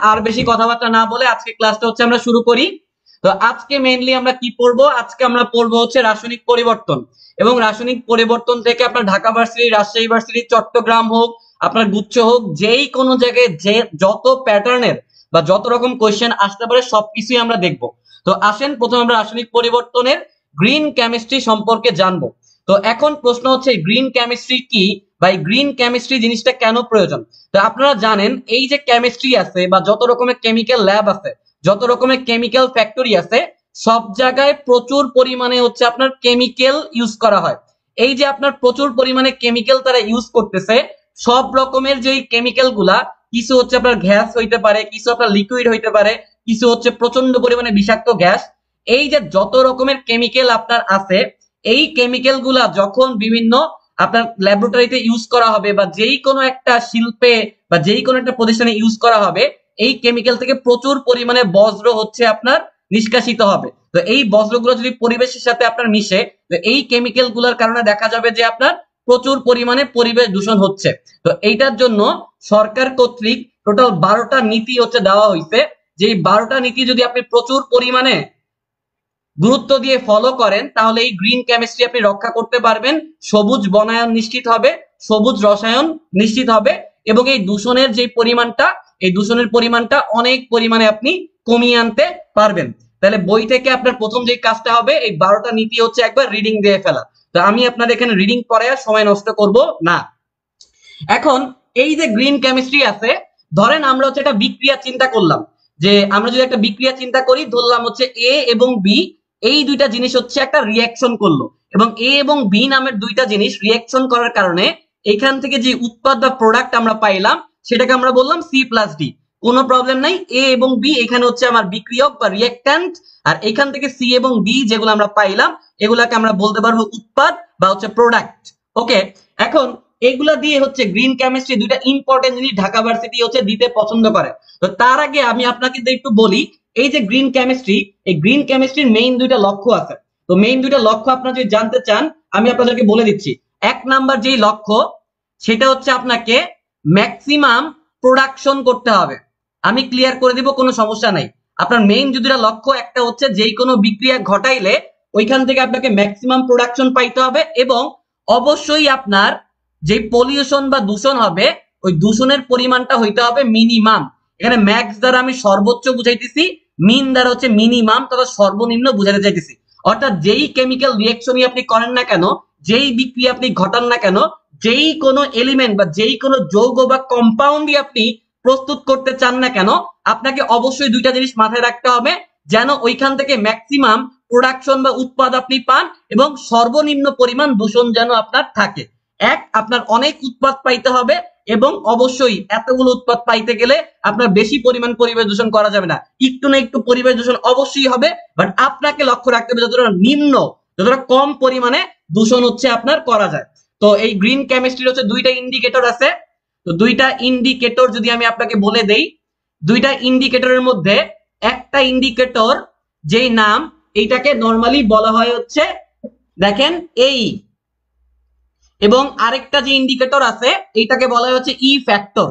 আর বেশি কথাবার্তা না বলে আজকে ক্লাসটা হচ্ছে আমরা শুরু করি। তো আজকে মেইনলি আমরা কি পড়বো, আজকে আমরা পড়বো হচ্ছে রাসায়নিক পরিবর্তন। এবং রাসায়নিক পরিবর্তন থেকে আপনার ঢাকা ভার্সিটি, রাজশাহী ভার্সিটি, চট্টগ্রাম হোক, আপনার গুচ্ছ হোক, যেই কোনো জায়গায় যে যত প্যাটার্নের বা যত রকম কোয়েশ্চেন আসতে পারে সবকিছুই আমরা দেখবো। তো আসেন প্রথমে আমরা রাসায়নিক পরিবর্তনের গ্রিন কেমিস্ট্রি সম্পর্কে জানবো। তো এখন প্রশ্ন হচ্ছে গ্রিন কেমিস্ট্রি কি বা গ্রিন কেমিস্ট্রি জিনিসটা কেন প্রয়োজন। তো আপনারা জানেন এই যে কেমিস্ট্রি আছে বা যত রকমের কেমিক্যাল ল্যাব আছে, যত রকমের কেমিক্যাল ফ্যাক্টরি আছে, সব জায়গায় প্রচুর পরিমাণে হচ্ছে আপনার কেমিক্যাল ইউজ করা হয়। এই যে আপনার প্রচুর পরিমাণে কেমিক্যাল তারা ইউজ করতেছে, সব রকমের যে কেমিক্যাল গুলা, কিছু হচ্ছে আপনার গ্যাস হইতে পারে, কিছু আপনার লিকুইড হইতে পারে, কিছু হচ্ছে প্রচন্ড পরিমাণে বিষাক্ত গ্যাস। এই যে যত রকমের কেমিক্যাল আপনার আছে, এই কেমিক্যাল গুলা যখন বিভিন্ন আপনার ল্যাবরেটরিতে ইউজ করা হবে বা যেই কোনো একটা শিল্পে বা যেই কোনো একটা প্রতিষ্ঠানে ইউজ করা হবে, এই কেমিক্যাল থেকে প্রচুর পরিমাণে বজ্র হচ্ছে আপনার নিষ্কাশিত হবে। তো এই বজ্রগুলো যদি পরিবেশের সাথে আপনার মিশে, তো এই কেমিক্যাল গুলোর কারণে দেখা যাবে যে আপনার প্রচুর পরিমাণে পরিবেশ দূষণ হচ্ছে। তো এইটার জন্য সরকার কর্তৃক টোটাল 12টা নীতি হচ্ছে দেওয়া হয়েছে। যে 12টা নীতি যদি আপনি প্রচুর পরিমাণে গুরুত্ব দিয়ে ফলো করেন, তাহলে এই গ্রিন কেমিস্ট্রি আপনি রক্ষা করতে পারবেন। সবুজ বনায়ন নিশ্চিত হবে, সবুজ রসায়ন নিশ্চিত হবে, এবং এই দূষণের যে পরিমাণটা, এই দূষণের পরিমাণটা অনেক পরিমাণে আপনি কমিয়ে আনতে পারবেন। তাহলে বই থেকে আপনার প্রথম যে কাজটা হবে, এই 12টা নীতি হচ্ছে একবার রিডিং দিয়ে ফেলা। তো আমি আপনাদের এখানে রিডিং পড়ায় সময় নষ্ট করব না। এখন এই যে গ্রিন কেমিস্ট্রি আছে, ধরেন আমরা হচ্ছে একটা বিক্রিয়া চিন্তা করলাম, যে আমরা যদি একটা বিক্রিয়া চিন্তা করি, ধরলাম হচ্ছে এ এবং বি, এই দুইটা জিনিস হচ্ছে একটা রিয়াকশন করলো, এবং এ এবং বি নামের দুইটা জিনিস রিয়াকশন করার কারণে এখান থেকে যে উৎপাদ বা প্রোডাক্ট আমরা পাইলাম, সেটাকে আমরা বললাম সি প্লাস ডি। কোনো প্রবলেম নাই, এ এবং বি এখানে হচ্ছে আমার বিক্রিয়ক বা রিয়াক্ট্যান্ট, আর এখান থেকে সি এবং ডি যেগুলো আমরা পাইলাম, এগুলাকে আমরা বলতে পারবো উৎপাদ বা হচ্ছে প্রোডাক্ট। ওকে, এখন এগুলা দিয়ে হচ্ছে গ্রিন কেমিস্ট্রি দুইটা ইম্পর্টেন্ট জিনিস ঢাকা ভার্সিটি হচ্ছে দিতে পছন্দ করে। তো তার আগে আমি আপনাকে একটু বলি, এই যে গ্রিন কেমিস্ট্রি, এই গ্রিন কেমিস্ট্রির মেইন দুইটা লক্ষ্য আছে। তো মেইন দুইটা লক্ষ্য আপনারা যদি জানতে চান, আমি আপনাদেরকে বলে দিচ্ছি। এক নাম্বার যেই লক্ষ্য, সেটা হচ্ছে আপনাকে ম্যাক্সিমাম প্রোডাকশন করতে হবে। আমি ক্লিয়ার করে দিব, কোনো সমস্যা নাই। আপনার মেইন যে দুইটা লক্ষ্য, একটা হচ্ছে যেই কোনো বিক্রিয়া ঘটাইলে ওইখান থেকে আপনাকে ম্যাক্সিমাম প্রোডাকশন পাইতে হবে, এবং অবশ্যই আপনার যে পলিউশন বা দূষণ হবে, ওই দূষণের পরিমাণটা হইতে হবে মিনিমাম। এখানে ম্যাক্স দ্বারা আমি সর্বোচ্চ বুঝাইতেছি, মিন দ্বারা হচ্ছে মিনিমাম তথা সর্বনিম্ন বুঝাতে চাইতেছি। অর্থাৎ যেই কেমিক্যাল রিয়েকশনই আপনি করেন না কেন, যেই বিক্রিয়া আপনি ঘটান না কেন, যেই কোনো এলিমেন্ট বা যেই কোনো যৌগ বা কম্পাউন্ডই আপনি প্রস্তুত করতে চান না কেন, আপনাকে অবশ্যই দুইটা জিনিস মাথায় রাখতে হবে, যেন ওইখান থেকে ম্যাক্সিমাম প্রোডাকশন বা উৎপাদ আপনি পান, এবং সর্বনিম্ন পরিমাণ দূষণ যেন আপনার থাকে। এক, আপনার অনেক উৎপাদ পাইতে হবে, এবং অবশ্যই এতগুলো উৎপাদ পাইতে গেলে আপনার বেশি পরিমাণ পরিবেশ দূষণ করা যাবে না, একটু না একটু পরিবেশ দূষণ অবশ্যই হবে, বাট আপনাকে লক্ষ্য রাখতে হবে যতটা নিম্ন, যতটা কম পরিমাণে দূষণ হচ্ছে আপনার করা যায়। তো এই গ্রিন কেমিস্ট্রির হচ্ছে দুইটা ইন্ডিকেটর আছে। তো দুইটা ইন্ডিকেটর যদি আমি আপনাকে বলে দেই, দুইটা ইন্ডিকেটরের মধ্যে একটা ইন্ডিকেটর যেই নাম, এইটাকে নরমালি বলা হয় হচ্ছে, দেখেন এই, এবং আরেকটা যে ইন্ডিকেটর আছে এইটাকে বলা হয় হচ্ছে ই ফ্যাক্টর।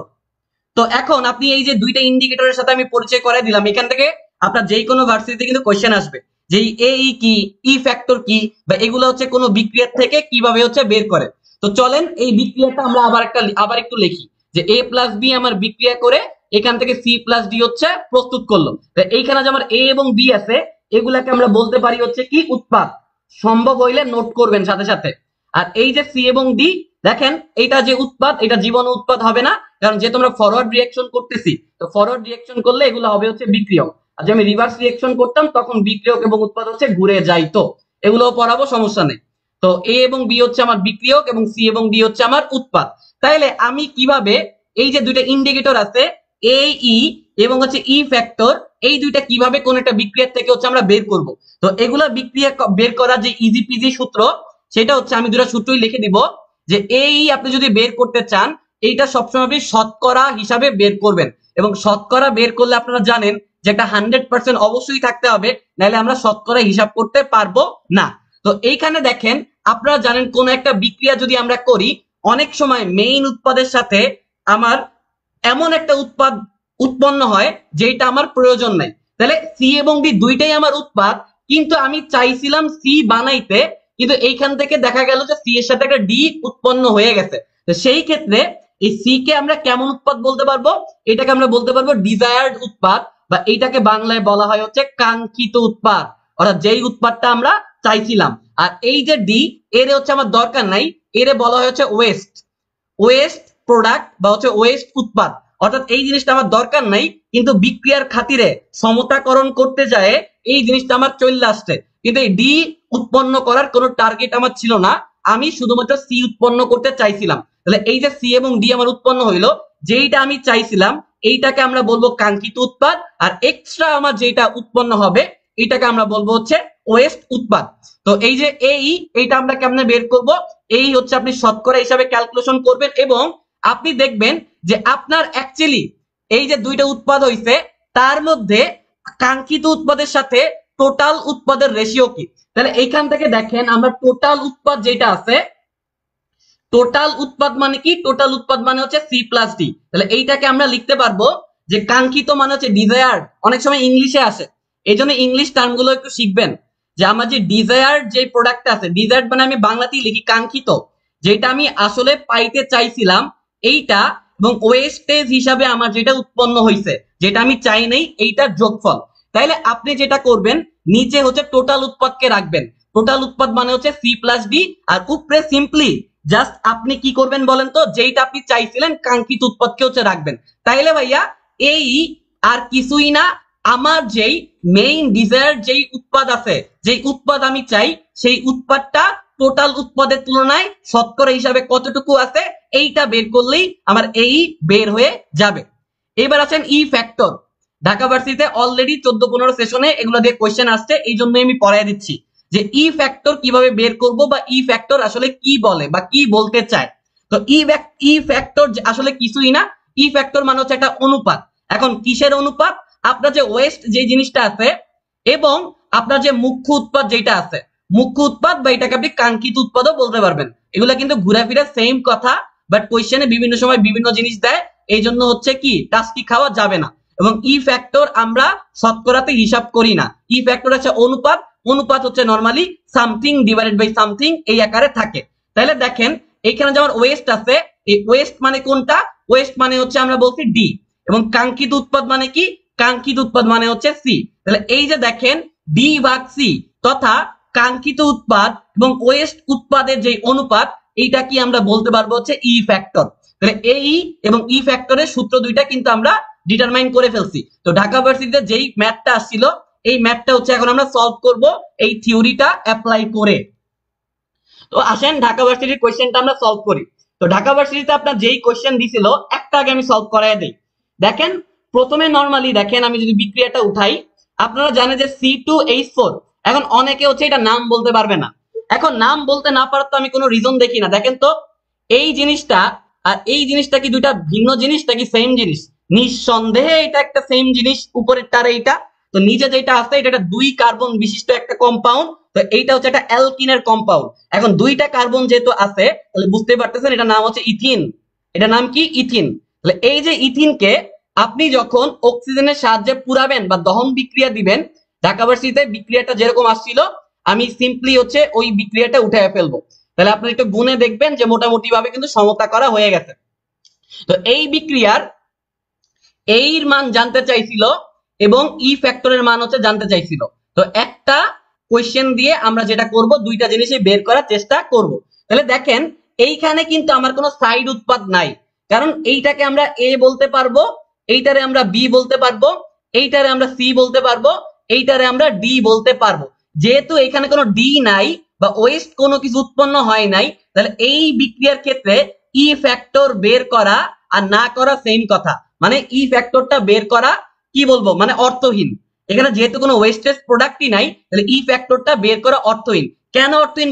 তো এখন আপনি এই যে দুইটা ইন্ডিকেটরের সাথে আমি পরিচয় করাই দিলাম, এখান থেকে আপনার যেই কোনো ভার্সিটিতে কিন্তু কোশ্চেন আসবে যে এই কি, ই ফ্যাক্টর কি, বা এগুলো হচ্ছে কোনো বিক্রিয়া থেকে কিভাবে হচ্ছে বের করে। তো চলেন এই বিক্রিয়াটা আমরা আবার একটু লিখি, যে এ প্লাস বি আমার বিক্রিয়া করে এখান থেকে সি প্লাস ডি হচ্ছে প্রস্তুত করলো। তো এইখানে যে আমার এ এবং বি আছে, এগুলাকে আমরা বলতে পারি হচ্ছে কি উৎপাদ। সম্ভব হইলে নোট করবেন সাথে সাথে। আর এই যে সি এবং ডি, দেখেন এইটা যে উৎপাদ, এটা জীবন উৎপাদ হবে না, কারণ যেহেতু আমরা ফরওয়ার্ড রিঅ্যাকশন করতেছি, তো ফরওয়ার্ড রিঅ্যাকশন করলে এগুলো হবে হচ্ছে বিক্রিয়ক। আর যে আমি রিভার্স রিঅ্যাকশন করতাম, তখন বিক্রিয়ক এবং উৎপাদ হচ্ছে ঘুরে যাইতো। এগুলোও পড়াবো, সমস্যা নেই। তো এ এবং বি হচ্ছে আমার বিক্রিয়ক, এবং সি এবং ডি হচ্ছে আমার উৎপাদ। তাইলে আমি কিভাবে এই যে দুইটা ইন্ডিকেটর আছে, এ ই এবং হচ্ছে ই ফ্যাক্টর, এই দুইটা কিভাবে কোন একটা বিক্রিয়ার থেকে হচ্ছে আমরা বের করব। তো এগুলা বিক্রিয়া বের করার যে ইজি পিজি সূত্র, সেটা হচ্ছে আমি দুটো সূত্রই লিখে দিব, যে এই আপনি যদি বের করতে চান, এইটা সবসময় আপনি শতকরা হিসাবে বের করবেন, এবং শতকরা বের করলে আপনারা জানেন যে একটা 100% অবশ্যই থাকতে হবে, নাহলে আমরা শতকরা হিসাব করতে পারবো না। তো এইখানে দেখেন, আপনারা জানেন কোন একটা বিক্রিয়া যদি আমরা করি, অনেক সময় মেইন উৎপাদের সাথে আমার এমন একটা উৎপাদ উৎপন্ন হয় যেটা আমার প্রয়োজন নাই। তাহলে সি এবং ডি দুইটাই আমার উৎপাদ, কিন্তু আমি চাইছিলাম সি বানাইতে, কিন্তু এইখান থেকে দেখা গেল যে সি এর সাথে একটা ডি উৎপন্ন হয়ে গেছে। তো সেই ক্ষেত্রে এই সি কে আমরা কেমন উৎপাদ বলতে পারবো? এটাকে আমরা বলতে পারবো ডিজায়ার্ড উৎপাদ, বা এইটাকে বাংলায় বলা হয় হচ্ছে কাঙ্ক্ষিত উৎপাদ, অর্থাৎ যেই উৎপাদটা আমরা চাইছিলাম। আর এই যে ডি, এর হচ্ছে আমার দরকার নাই, এর বলা হয় হচ্ছে ওয়েস্ট, ওয়েস্ট প্রোডাক্ট বা হচ্ছে ওয়েস্ট উৎপাদ। অর্থাৎ এই জিনিসটা আমার দরকার নাই, কিন্তু বিক্রিয়ার খাতিরে সমতাকরণ করতে যায় এই জিনিসটা আমার চলে আসছে, কিন্তু এই ডি উৎপন্ন করার কোনো টার্গেট আমার ছিল না, আমি শুধুমাত্র সি উৎপন্ন করতে চাইছিলাম। তাহলে এই যে সি এবং ডি আমার উৎপন্ন হইলো, যেইটা আমি চাইছিলাম এইটাকে আমরা বলবো কাঙ্ক্ষিত উৎপাদ, আর এক্সট্রা আমার যেটা উৎপন্ন হবে এটাকে আমরা বলবো হচ্ছে ওয়েস্ট উৎপাদ। তো এই যে এইটা আমরা কেমনে বের করব? এই হচ্ছে আপনি শতকরা হিসাবে ক্যালকুলেশন করবেন, এবং আপনি দেখবেন যে আপনার অ্যাকচুয়ালি এই যে দুইটা উৎপাদ হইছে তার মধ্যে কাঙ্ক্ষিত উৎপাদের সাথে টোটাল উৎপাদের রেশিও কি। তাহলে এইখান থেকে দেখেন আমরা টোটাল উৎপাদ যেটা আছে, টোটাল উৎপাদ মানে কি? টোটাল উৎপাদ মানে হচ্ছে সি প্লাস ডি। তাহলে এইটাকে আমরা লিখতে পারবো যে কাঙ্ক্ষিত মানে হচ্ছে ডিজায়ার্ড, অনেক সময় ইংলিশে আসে, এই জন্য ইংলিশ টার্মগুলো একটু শিখবেন। যে আমার যে ডিজায়ার্ড যে প্রোডাক্ট আছে, ডিজায়ার্ড মানে আমি বাংলাতেই লিখি কাঙ্ক্ষিত, যেটা আমি আসলে পাইতে চাইছিলাম এইটা, এবং ওয়েস্টেজ হিসাবে আমার যেটা উৎপন্ন হয়েছে, যেটা আমি চাই নাই, এইটার যোগফল। তাইলে আপনি যেটা করবেন, নিচে হচ্ছে টোটাল উৎপাদকে রাখবেন, টোটাল উৎপাদ মানে হচ্ছে সি প্লাস ডি, আর উপরে সিম্পলি জাস্ট আপনি কি করবেন বলেন তো, যেইটা আপনি চাইছিলেন কাঙ্ক্ষিত উৎপাদকে হচ্ছে রাখবেন। তাইলে ভাইয়া এই আর কিছুই না, আমার যেই মেইন ডিজায়ার যেই উৎপাদ আছে, যেই উৎপাদ আমি চাই, সেই উৎপাদটা টোটাল উৎপাদের তুলনায় শতকরা হিসাবে কতটুকু আছে এইটা বের করলেই আমার এই বের হয়ে যাবে। এবার আছেন ই ফ্যাক্টর। ঢাকা ভার্সিটিতে অলরেডি 14-15 সেশনে এগুলো দিয়ে কোশ্চেন আসছে, এই জন্য আমি পড়াই দিচ্ছি যে ই ফ্যাক্টর কিভাবে বের করব, বা ই ফ্যাক্টর আসলে কি বলে বা কি বলতে চায়। তো ই ফ্যাক্টর আসলে কিছুই না, ই ফ্যাক্টর মানে হচ্ছে একটা অনুপাত। এখন কিসের অনুপাত? আপনার যে ওয়েস্ট যে জিনিসটা আছে এবং আপনার যে মুখ্য উৎপাদ যেটা আছে, মুখ্য উৎপাদ বা এটাকে আপনি কাঙ্ক্ষিত উৎপাদও বলতে পারবেন, এগুলা কিন্তু ঘুরে ফিরে সেম কথা, বাট কোশ্চেনে বিভিন্ন সময় বিভিন্ন জিনিস দেয়, এই জন্য হচ্ছে কি টাস্কি খাওয়া যাবে না। এবং ই ফ্যাক্টর আমরা শতকরাতে হিসাব করি না, ই ফ্যাক্টর হচ্ছে অনুপাত, অনুপাত হচ্ছে normally something divided by something এই আকারে থাকে। তাহলে দেখেন এখানে যেমন ওয়েস্ট আছে, এই ওয়েস্ট মানে কোনটা? ওয়েস্ট মানে হচ্ছে আমরা বলছি ডি, এবং কাঙ্ক্ষিত উৎপাদ মানে কি? কাঙ্ক্ষিত উৎপাদ মানে হচ্ছে সি। তাহলে এই যে দেখেন ডি ভাগ সি, তথা কাঙ্ক্ষিত উৎপাদ এবং ওয়েস্ট উৎপাদের যে অনুপাত, এইটা কি আমরা বলতে পারবো হচ্ছে ই ফ্যাক্টর। তাহলে এই এবং ই ফ্যাক্টরের সূত্র দুইটা কিন্তু আমরা ডিটারমাইন করে ফেলছি। তো ঢাকা ভার্সিটিতে যেই ম্যাথটা আসছিল, এই ম্যাথটা হচ্ছে এখন আমরা সলভ করব এই থিওরিটা অ্যাপ্লাই করে। তো আসেন ঢাকা ভার্সিটির কোশ্চেনটা আমরা সলভ করি। তো ঢাকা ভার্সিটিতে আপনার যেই কোশ্চেন দিছিল একটা আগে আমি সলভ করাই দেই। দেখেন প্রথমে নরমালি দেখেন আমি যদি বিক্রিয়াটা উঠাই, আপনারা জানেন যে C2H4, এখন অনেকে হচ্ছে এটা নাম বলতে পারবে না। এখন নাম বলতে না পারার তো আমি কোনো রিজন দেখি না। দেখেন তো এই জিনিসটা আর এই জিনিসটা কি দুইটা ভিন্ন জিনিস নাকি সেম জিনিস? নিঃসন্দেহে এটা একটা সেম জিনিস, উপরেরটার এইটা। তো নিচে যেটা আছে এটা একটা 2 কার্বন বিশিষ্ট একটা কম্পাউন্ড, তো এইটা হচ্ছে একটা অ্যালকিনের কম্পাউন্ড। এখন দুইটা কার্বন যেহেতু আছে, তাহলে বুঝতে পারতেছেন এটা নাম হচ্ছে ইথিন। এটা নাম কি? ইথিন। তাহলে এই যে ইথিনকে আপনি যখন অক্সিজেনের সাহায্যে পুরাবেন বা দহন বিক্রিয়া দিবেন, ঢাকা ভার্সিটিতে বিক্রিয়াটা যেরকম আসছিল আমি সিম্পলি হচ্ছে ওই বিক্রিয়াটা উঠে ফেলবো। তাহলে আপনি একটু গুণে দেখবেন যে মোটামুটি ভাবে কিন্তু সমতা করা হয়ে গেছে। তো এই বিক্রিয়ার এর মান জানতে চাইছিল এবং ই ফ্যাক্টরের মান হচ্ছে জানতে চাইছিল। তো একটা কোশ্চেন দিয়ে আমরা যেটা করব, দুইটা জিনিসই বের করার চেষ্টা করব। তাহলে দেখেন এইখানে কিন্তু আমার কোনো সাইড উৎপাদ নাই, কারণ এইটাকে আমরা এ বলতে পারবো, এইটারে আমরা বি বলতে পারবো, এইটারে আমরা সি বলতে পারবো, এইটারে আমরা ডি বলতে পারবো। যেহেতু এখানে কোনো ডি নাই বা ওয়েস্ট কোনো কিছু উৎপন্ন হয় নাই, তাহলে এই বিক্রিয়ার ক্ষেত্রে ই ফ্যাক্টর বের করা আর না করা সেম কথা। মানে ই ফ্যাক্টরটা বের করা কি বলবো, মানে অর্থহীন। এখানে যেহেতু কোনো ওয়েস্টেজ প্রোডাক্টই নাই, তাহলে ই ফ্যাক্টরটা বের করা অর্থহীন। কেন অর্থহীন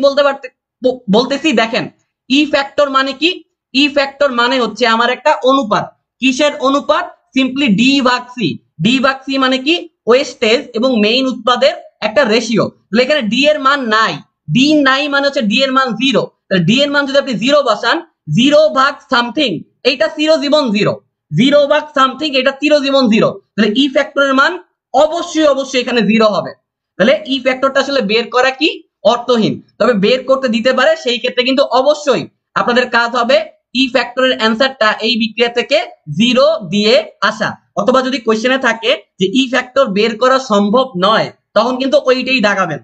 বলতেছি দেখেন, ই ফ্যাক্টর মানে কি? ই ফ্যাক্টর মানে হচ্ছে আমার একটা অনুপাত। কিসের অনুপাত? সিম্পলি ডি ভাগ সি। ডি ভাগ সি মানে কি? ওয়েস্টেজ এবং মেইন উৎপাদের একটা রেশিও। তাহলে এখানে ডি এর মান নাই, ডি নাই মানে হচ্ছে ডি এর মান 0। তাহলে ডি এর মান যদি আপনি 0 বসান, 0 ভাগ সামথিং, এইটা 0 জীবন 0, জিরো বা সামথিং, এটা চিরজীবন জিরো, তাহলে ই ফ্যাক্টরের মান অবশ্যই অবশ্যই এখানে জিরো হবে। তাহলে ই ফ্যাক্টরটা আসলে বের করা কি অর্থহীন, তবে বের করতে দিতে পারে, সেই ক্ষেত্রে কিন্তু অবশ্যই আপনাদের কাজ হবে ই ফ্যাক্টরের অ্যান্সারটা এই বিক্রিয়া থেকে জিরো দিয়ে আসা, অথবা যদি কোশ্চেনে থাকে যে ই ফ্যাক্টর বের করা সম্ভব নয়, তখন কিন্তু ওইটাই দাগাবেন।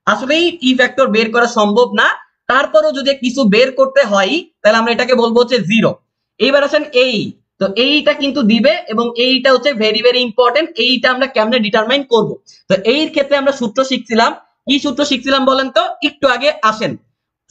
আসলেই ই ফ্যাক্টর বের করা সম্ভব না, তারপরও যদি কিছু বের করতে হয় তাহলে আমরা এটাকে বলবো হচ্ছে জিরো। এইবার আসেন এই, তো এইটা কিন্তু দিবে, এবং এইটা হচ্ছে ভেরি ভেরি ইম্পর্টেন্ট, এইটা আমরা কেমনে ডিটারমাইন করব। তো এই ক্ষেত্রে আমরা সূত্র শিখছিলাম, কি সূত্র শিখছিলাম বলেন তো, একটু আগে আসেন।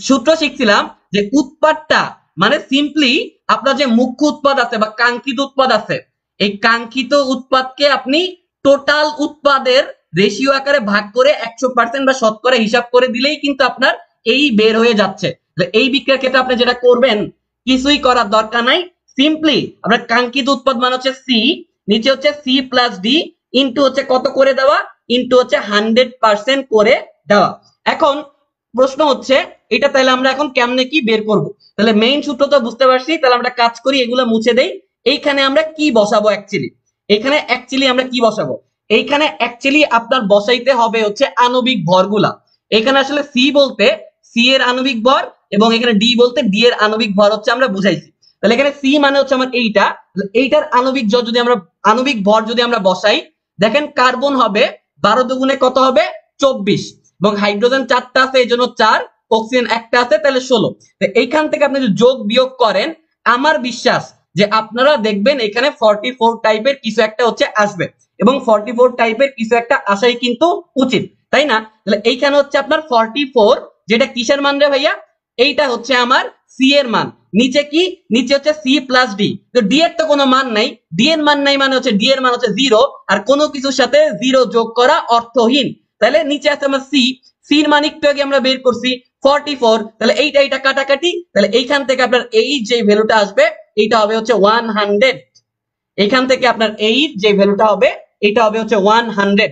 সূত্র শিখছিলাম যে উৎপাদটা মানে সিম্পলি আপনার যে মুখ্য উৎপাদ আছে বা কাঙ্ক্ষিত উৎপাদ আছে, এই কাঙ্ক্ষিত উৎপাদকে আপনি টোটাল উৎপাদের রেশিও আকারে ভাগ করে 100% বা শতকরা হিসাব করে দিলেই কিন্তু আপনার এই বের হয়ে যাচ্ছে। এই বিক্রিয়ার ক্ষেত্রে আপনি যেটা করবেন, কিছুই করার দরকার নাই, সিম্পলি আপনার কাঙ্ক্ষিত উৎপাদ মানে হচ্ছে সি, নিচে হচ্ছে সি প্লাস ডি, ইন্টু হচ্ছে কত করে দেওয়া, ইন্টু হচ্ছে 100% করে দেওয়া। এখন প্রশ্ন হচ্ছে এটা তাহলে আমরা এখন কেমনে কি বের করব। তাহলে মেইন সূত্র তো বুঝতে পারছি, তাহলে আমরা কাজ করি এগুলো মুছে দেই। এইখানে আমরা কি বসাবো অ্যাকচুয়ালি, এখানে অ্যাকচুয়ালি আমরা কি বসাবো, এইখানে অ্যাকচুয়ালি আপনার বসাইতে হবে হচ্ছে আণবিক ভরগুলা। এখানে আসলে সি বলতে সি এর আণবিক ভর, এবং এখানে ডি বলতে ডি এর আণবিক ভর হচ্ছে আমরা বুঝাইছি। তাহলে এখানে সি মানে হচ্ছে আমার এইটা, এইটার আণবিক ভর যদি আমরা বসাই, দেখেন কার্বন হবে 12 দুগুণে কত হবে 24, এবং হাইড্রোজেন 4টা আছে এই জন্য 4, অক্সিজেন একটা আছে তাহলে 16। এইখান থেকে আপনি যদি যোগ বিয়োগ করেন, আমার বিশ্বাস যে আপনারা দেখবেন এখানে 44 টাইপের কিছু একটা হচ্ছে আসবে, এবং 44 টাইপের কিছু একটা আসাই কিন্তু উচিত, তাই না? তাহলে এইখানে হচ্ছে আপনার 44, যেটা কিসের মান রে ভাইয়া, এইটা হচ্ছে আমার সি এর মান। নিচে কি, নিচে হচ্ছে সি প্লাস ডি, তো ডি এর তো কোনো মান নাই, ডি এর মান নাই মানে হচ্ছে ডি এর মান হচ্ছে জিরো, আর কোনো কিছুর সাথে জিরো যোগ করা অর্থহীন। তাহলে নিচে আছে আমার সি, সির মান একটু আগে আমরা বের করছি 44, তাহলে এইটা কাটাকাটি, তাহলে এইখান থেকে আপনার এই যে ভ্যালুটা আসবে এইটা হবে হচ্ছে 100, এইখান থেকে আপনার এই যে ভ্যালুটা হবে এটা হবে হচ্ছে 100।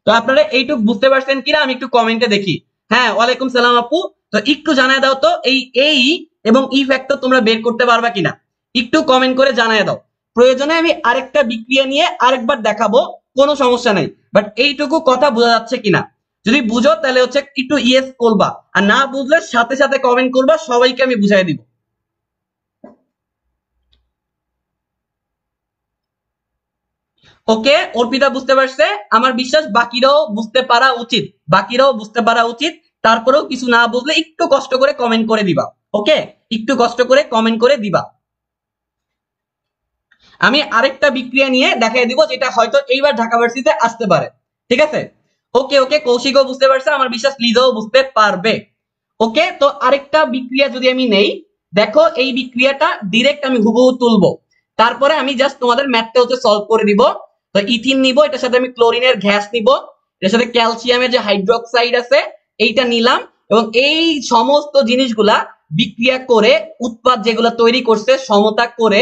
তো আপনারা এইটুকু বুঝতে পারছেন কিনা আমি একটু কমেন্টে দেখি। হ্যাঁ, ওয়ালাইকুম সালাম আপু, তো একটু জানায় দাও তো এই এবং ই ফ্যাক্টর তোমরা বের করতে পারবা কিনা, একটু কমেন্ট করে জানায় দাও। প্রয়োজনে আমি আরেকটা বিক্রিয়া নিয়ে আরেকবার দেখাবো, কোনো সমস্যা নাই, বাট এইটুকু কথা বোঝা যাচ্ছে কিনা। যদি বুঝো তাহলে হচ্ছে একটু ইয়েস করবা, আর না বুঝলে সাথে সাথে কমেন্ট করবা, সবাইকে আমি বুঝাই দিব। ওকে, অর্পিতা বুঝতে পারছে, আমার বিশ্বাস বাকিরাও বুঝতে পারা উচিত, বাকিরাও বুঝতে পারা উচিত। তারপরেও কিছু না বুঝলে একটু কষ্ট করে কমেন্ট করে দিবা। ওকে, একটু কষ্ট করে কমেন্ট করে দিবা। আমি আরেকটা বিক্রিয়া নিয়ে দেখাই দিব, যেটা হয়তো এইবার ঢাকা ভার্সিটিতে আসতে পারে। ঠিক আছে, ওকে ওকে, কৌশিকও বুঝতে পারছে, আমার বিশ্বাস লিজাও বুঝতে পারবে। ওকে, তো আরেকটা বিক্রিয়া যদি আমি নেই, দেখো এই বিক্রিয়াটা ডিরেক্ট আমি হুবহু তুলবো, তারপরে আমি জাস্ট তোমাদের ম্যাথটা হচ্ছে সলভ করে দিব। তো ইথিন নিব, এটার সাথে আমি ক্লোরিনের গ্যাস নিব, এটার সাথে ক্যালসিয়ামের যে হাইড্রোক্সাইড আছে এইটা নিলাম, এবং এই সমস্ত জিনিসগুলা বিক্রিয়া করে উৎপাদ যেগুলা তৈরি করছে সমতা করে,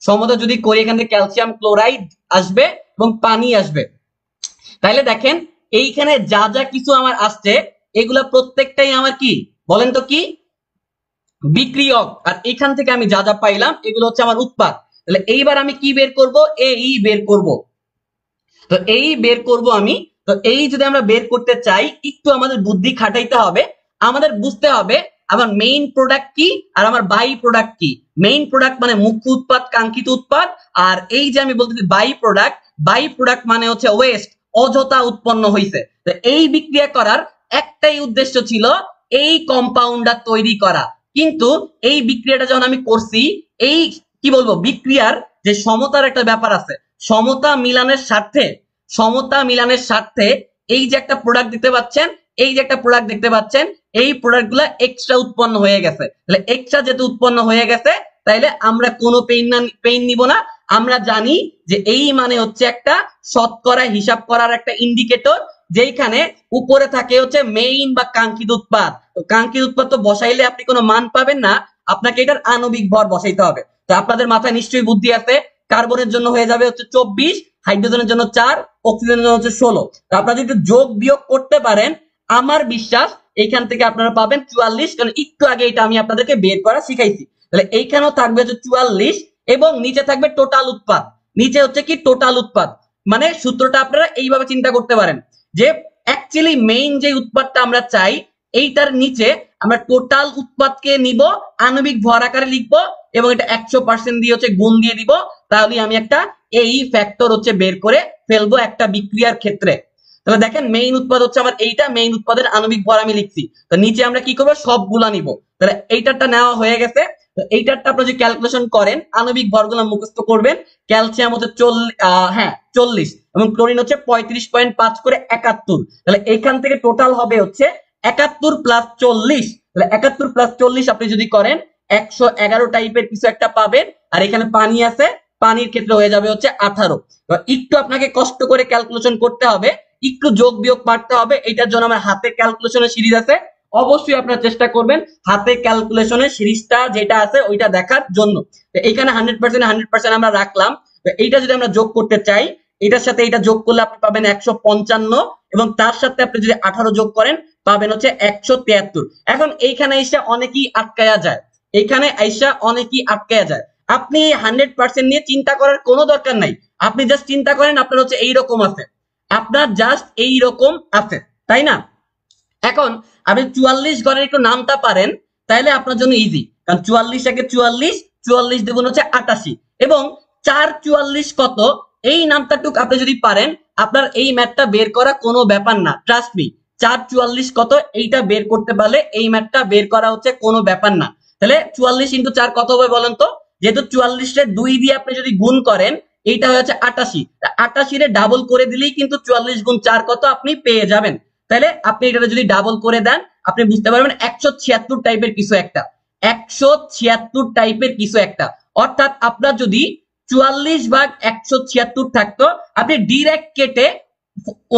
সমতা যদি করি এখান থেকে ক্যালসিয়াম ক্লোরাইড আসবে এবং পানি আসবে। তাইলে দেখেন এইখানে যা যা কিছু আমার আসছে এগুলা প্রত্যেকটাই আমার কি বলেন তো, কি বিক্রিয়ক, আর এখান থেকে আমি যা যা পাইলাম এগুলো হচ্ছে আমার উৎপাদ। তাহলে এইবার আমি কি বের করব, এই বের করব। তো এই বের করব আমি। তো এই যদি আমরা বের করতে চাই, একটু আমাদের বুদ্ধি খাটাইতে হবে, আমাদের বুঝতে হবে আমার মেইন প্রোডাক্ট কি আর আমার বাই প্রোডাক্ট কি। মেইন প্রোডাক্ট মানে মুখ্য উৎপাদ, কাঙ্ক্ষিত উৎপাদ, আর এই যে আমি বলতেছি বাই প্রোডাক্ট, বাই প্রোডাক্ট মানে হচ্ছে ওয়েস্ট, অযথা উৎপন্ন হয়েছে। তো এই বিক্রিয়া করার একটাই উদ্দেশ্য ছিল এই কম্পাউন্ডার তৈরি করা, কিন্তু এই বিক্রিয়াটা যখন আমি করছি, এই কি বলবো বিক্রিয়ার যে সমতার একটা ব্যাপার আছে, সমতা মিলানের স্বার্থে, সমতা মিলানের স্বার্থে এই যে একটা প্রোডাক্ট দেখতে পাচ্ছেন, এই যে একটা প্রোডাক্ট দেখতে পাচ্ছেন, এই প্রোডাক্ট গুলা এক্সট্রা উৎপন্ন হয়ে গেছে। তাহলে এক্সট্রা যেহেতু উৎপন্ন হয়ে গেছে, তাইলে আমরা কোনো পেইন নিব না। আমরা জানি যে এই মানে হচ্ছে একটা শতকরা হিসাব করার একটা ইন্ডিকেটর, যেখানে উপরে থাকে হচ্ছে মেইন বা কাঙ্ক্ষিত উৎপাদ। তো কাঙ্ক্ষিত উৎপাদ তো বসাইলে আপনি কোনো মান পাবেন না, আপনাকে এটার আণবিক ভর বসাইতে হবে। তো আপনাদের মাথায় নিশ্চয়ই বুদ্ধি আছে, কার্বনের জন্য হয়ে যাবে হচ্ছে 24, হাইড্রোজেনের জন্য 4, অক্সিজেনের জন্য হচ্ছে 16। তো আপনারা যদি যোগ বিয়োগ করতে পারেন, আমার বিশ্বাস এইখান থেকে আপনারা পাবেন 44, কারণ একটু আগে এটা আমি আপনাদেরকে বের করা শিখাইছি। তাহলে এইখানেও থাকবে হচ্ছে 44, এবং নিচে থাকবে টোটাল উৎপাদ। নিচে হচ্ছে কি টোটাল উৎপাদ, মানে সূত্রটা আপনারা এইভাবে চিন্তা করতে পারেন যে অ্যাকচুয়ালি মেইন যে উৎপাদটা আমরা চাই এইটার নিচে আমরা টোটাল উৎপাদকে নিব, আণবিক ভর আকারে লিখবো এবং এটা 100% দিয়ে হচ্ছে গুণ দিয়ে দিব, তাহলে আমি একটা এই ফ্যাক্টর হচ্ছে বের করে ফেলবো একটা বিক্রিয়ার ক্ষেত্রে। তাহলে দেখেন মেইন উৎপাদ হচ্ছে আমার এইটা, মেইন উৎপাদের আণবিক ভর আমি লিখছি, তো নিচে আমরা কি করবো সবগুলা নিব। তাহলে এইটারটা নেওয়া হয়ে গেছে। তো এইটারটা আপনারা যদি ক্যালকুলেশন করেন আণবিক ভরগুলো মুখস্থ করবেন। ক্যালসিয়াম হচ্ছে 40 এবং ক্লোরিন হচ্ছে 35.5 করে 71। তাহলে এইখান থেকে টোটাল হবে হচ্ছে 71 প্লাস 40। তাহলে 71 প্লাস 40 আপনি যদি করেন 111 টাইপের কিছু একটা পাবেন। আর এখানে পানি আছে, পানির ক্ষেত্রে হয়ে যাবে হচ্ছে 18। একটু আপনাকে কষ্ট করে ক্যালকুলেশন করতে হবে, একটু যোগ বিয়োগ পারতে হবে। এটার জন্য আমার হাতে ক্যালকুলেশনের সিরিজ আছে, অবশ্যই আপনারা চেষ্টা করবেন হাতে ক্যালকুলেশনের সিরিজটা যেটা আছে ওইটা দেখার জন্য। তো এখানে 100% আমরা রাখলাম। তো এইটা যদি আমরা যোগ করতে চাই, এটার সাথে এটা যোগ করলে আপনি পাবেন 155 এবং তার সাথে আপনি যদি 18 যোগ করেন পাবেন হচ্ছে 173। এখন এইখানে এসে অনেকেই আটকায়া যায়, এইখানে আইসা অনেকেই আটকায়া যায়। আপনি 100% নিয়ে চিন্তা করার কোনো দরকার নাই, আপনি জাস্ট চিন্তা করেন আপনার হচ্ছে এইরকম আছে, আপনার জাস্ট এইরকম আছে, তাই না? এখন আপনি 44 ঘরের একটু নামটা পারেন তাহলে আপনার জন্য ইজি, কারণ 44 একে 44, 44 দ্বিগুণ হচ্ছে 88 এবং 444 কত এই নামটা টুক আপনি যদি পারেন আপনার এই ম্যাথটা বের করা কোনো ব্যাপার না, ট্রাস্ট মি। 444 কত এইটা বের করতে পারলে এই ম্যাথটা বের করা হচ্ছে কোনো ব্যাপার না। তাহলে 44 ইন্টু 4 কত হবে বলেন তো? যেহেতু 44 রে 2 দিয়ে আপনি যদি গুণ করেন এইটা হচ্ছে 88, 88 রে ডাবল করে দিলেই কিন্তু 44 গুণ 4 কত আপনি পেয়ে যাবেন। তাহলে আপনি এটা যদি ডাবল করে দেন আপনি বুঝতে পারবেন 176 টাইপের কিছু একটা, 176 টাইপের কিছু একটা। অর্থাৎ আপনার যদি 44/176 থাকতো আপনি ডিরেক্ট কেটে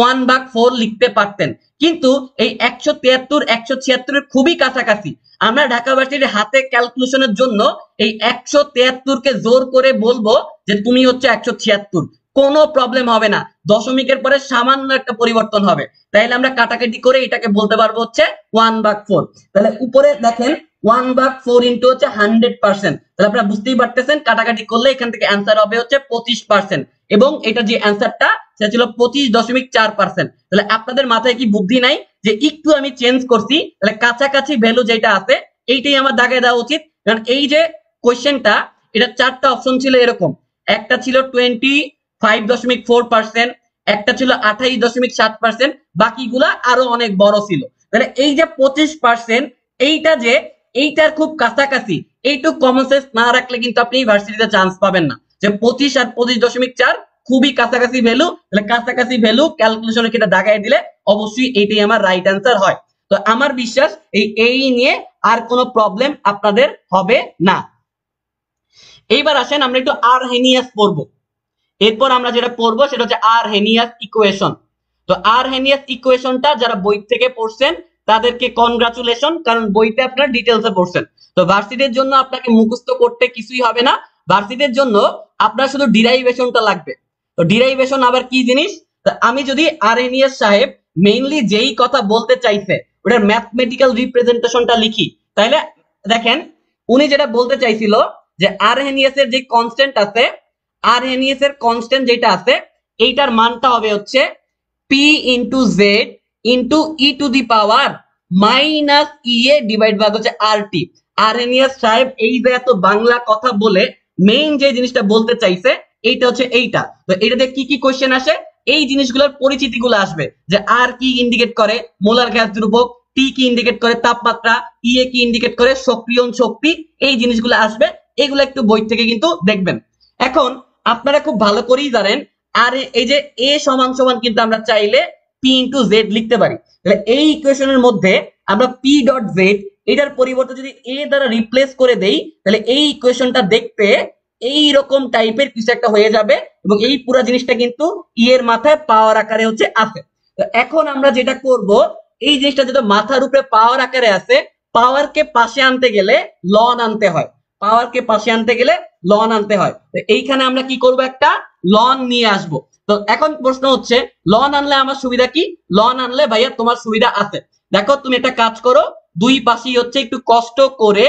1/4 লিখতে পারতেন, কিন্তু এই 173 176 এর খুবই কাছাকাছি। আমরা ঢাকা ভার্সিটির হাতে ক্যালকুলেশনের জন্য এই 173 কে জোর করে বলবো যে তুমি হচ্ছে 176, কোনো প্রবলেম হবে না, দশমিকের পরে সামান্য একটা পরিবর্তন হবে, তাইলে আমরা কাটাকাটি করে এটাকে বলতে পারবো হচ্ছে 1/4। তাহলে উপরে দেখেন 1/4 ইন্টু হচ্ছে 100%, তাহলে আপনারা বুঝতেই পারতেছেন কাটাকাটি করলে এখান থেকে অ্যান্সার হবে হচ্ছে 25%, এবং এটা যে অ্যান্সারটা সেটা ছিল 25.4%। তাহলে আপনাদের মাথায় কি বুদ্ধি নাই যে একটু আমি চেঞ্জ করছি, তাহলে কাছাকাছি ভ্যালু যেটা আছে এইটাই আমার দাগে দেওয়া উচিত। কারণ এই যে কোশ্চেনটা এটা 4টা অপশন ছিল এরকম, একটা ছিল 25.4%, একটা ছিল 28.7%, বাকিগুলা আরো অনেক বড় ছিল। তাহলে এই যে 25% এইটা যে এইটার খুব কাছাকাছি, এইটুক কমন সেন্স না রাখলে কিন্তু আপনি ভার্সিটিতে চান্স পাবেন না। যে 25 আর 25.4 খুবই কাছাকাছি ভ্যালু, তাহলে কাছাকাছি ভ্যালু ক্যালকুলেশনে এটা দাগায় দিলে অবশ্যই এইটাই আমার রাইট অ্যান্সার হয়। তো আমার বিশ্বাস এই নিয়ে আর কোনো প্রবলেম আপনাদের হবে না। এইবার আসেন আমরা একটু আরহেনিয়াস পড়বো। এরপর আমরা যেটা পড়বো সেটা হচ্ছে আরহেনিয়াস ইকুয়েশন। তো আরহেনিয়াস ইকুয়েশনটা যারা বই থেকে পড়ছেন তাদেরকে কনগ্রাচুলেশন, কারণ বইতে আপনারা ডিটেলসে পড়ছেন। তো ভার্সিটির জন্য আপনাকে মুখস্থ করতে কিছুই হবে না, ভার্সিটির জন্য আপনার শুধু ডিরাইভেশনটা লাগবে। তো ডিরাইভেশন আবার কি জিনিস? আমি যদি আরহেনিয়াস সাহেব মেইনলি যেই কথা বলতে চাইছে ওটার ম্যাথমেটিক্যাল রিপ্রেজেন্টেশনটা লিখি, তাহলে দেখেন উনি যেটা বলতে চাইছিল যে আরহেনিয়াসের যে কনস্ট্যান্ট আছে, আরহেনিয়াস এর কনস্ট্যান্ট যেটা আছে এইটার মানটা হবে হচ্ছে P into Z into E to the power minus E A divide ভাগ হচ্ছে আর টি। আরহেনিয়াস সাহেব এই যে এত বাংলা কথা বলে মেইন যে জিনিসটা বলতে চাইছে এইটা হচ্ছে এইটা। তো এটাতে কি কি কোশ্চেন আসে, এই জিনিসগুলোর পরিচিতি গুলো আসবে, যে আর কি ইন্ডিকেট করে মোলার গ্যাস ধ্রুবক, টি কি ইন্ডিকেট করে তাপমাত্রা, ই এ কি ইন্ডিকেট করে সক্রিয়ণ শক্তি, এই জিনিসগুলো আসবে, এগুলো একটু বই থেকে কিন্তু দেখবেন। এখন আপনারা খুব ভালো করেই জানেন আর এই যে এ সমান সমান কিন্তু আমরা চাইলে পি ইন্টু জেড লিখতে পারি। তাহলে এই ইকুয়েশনের মধ্যে আমরা পি ডট জেড এটার পরিবর্তে যদি এ দ্বারা রিপ্লেস করে দেই তাহলে এই ইকুয়েশনটা দেখতে এই রকম টাইপের কিছু একটা হয়ে যাবে, এবং এই পুরো জিনিসটা কিন্তু ই এর মাথায় পাওয়ার আকারে হচ্ছে আছে। তো এখন আমরা যেটা করব, এই জিনিসটা যেটা মাথার উপরে পাওয়ার আকারে আছে, পাওয়ারকে পাশে আনতে গেলে লন আনতে হয়, পাওয়ারকে পাশে আনতে গেলে লন আনতে হয়। তো এইখানে আমরা কি করব, একটা লন নিয়ে আসব। তো এখন প্রশ্ন হচ্ছে লন আনলে আমার সুবিধা কি? লন আনলে ভাইয়া তোমার সুবিধা আছে। দেখো তুমি একটা কাজ করো, দুই পাশেই হচ্ছে একটু কষ্ট করে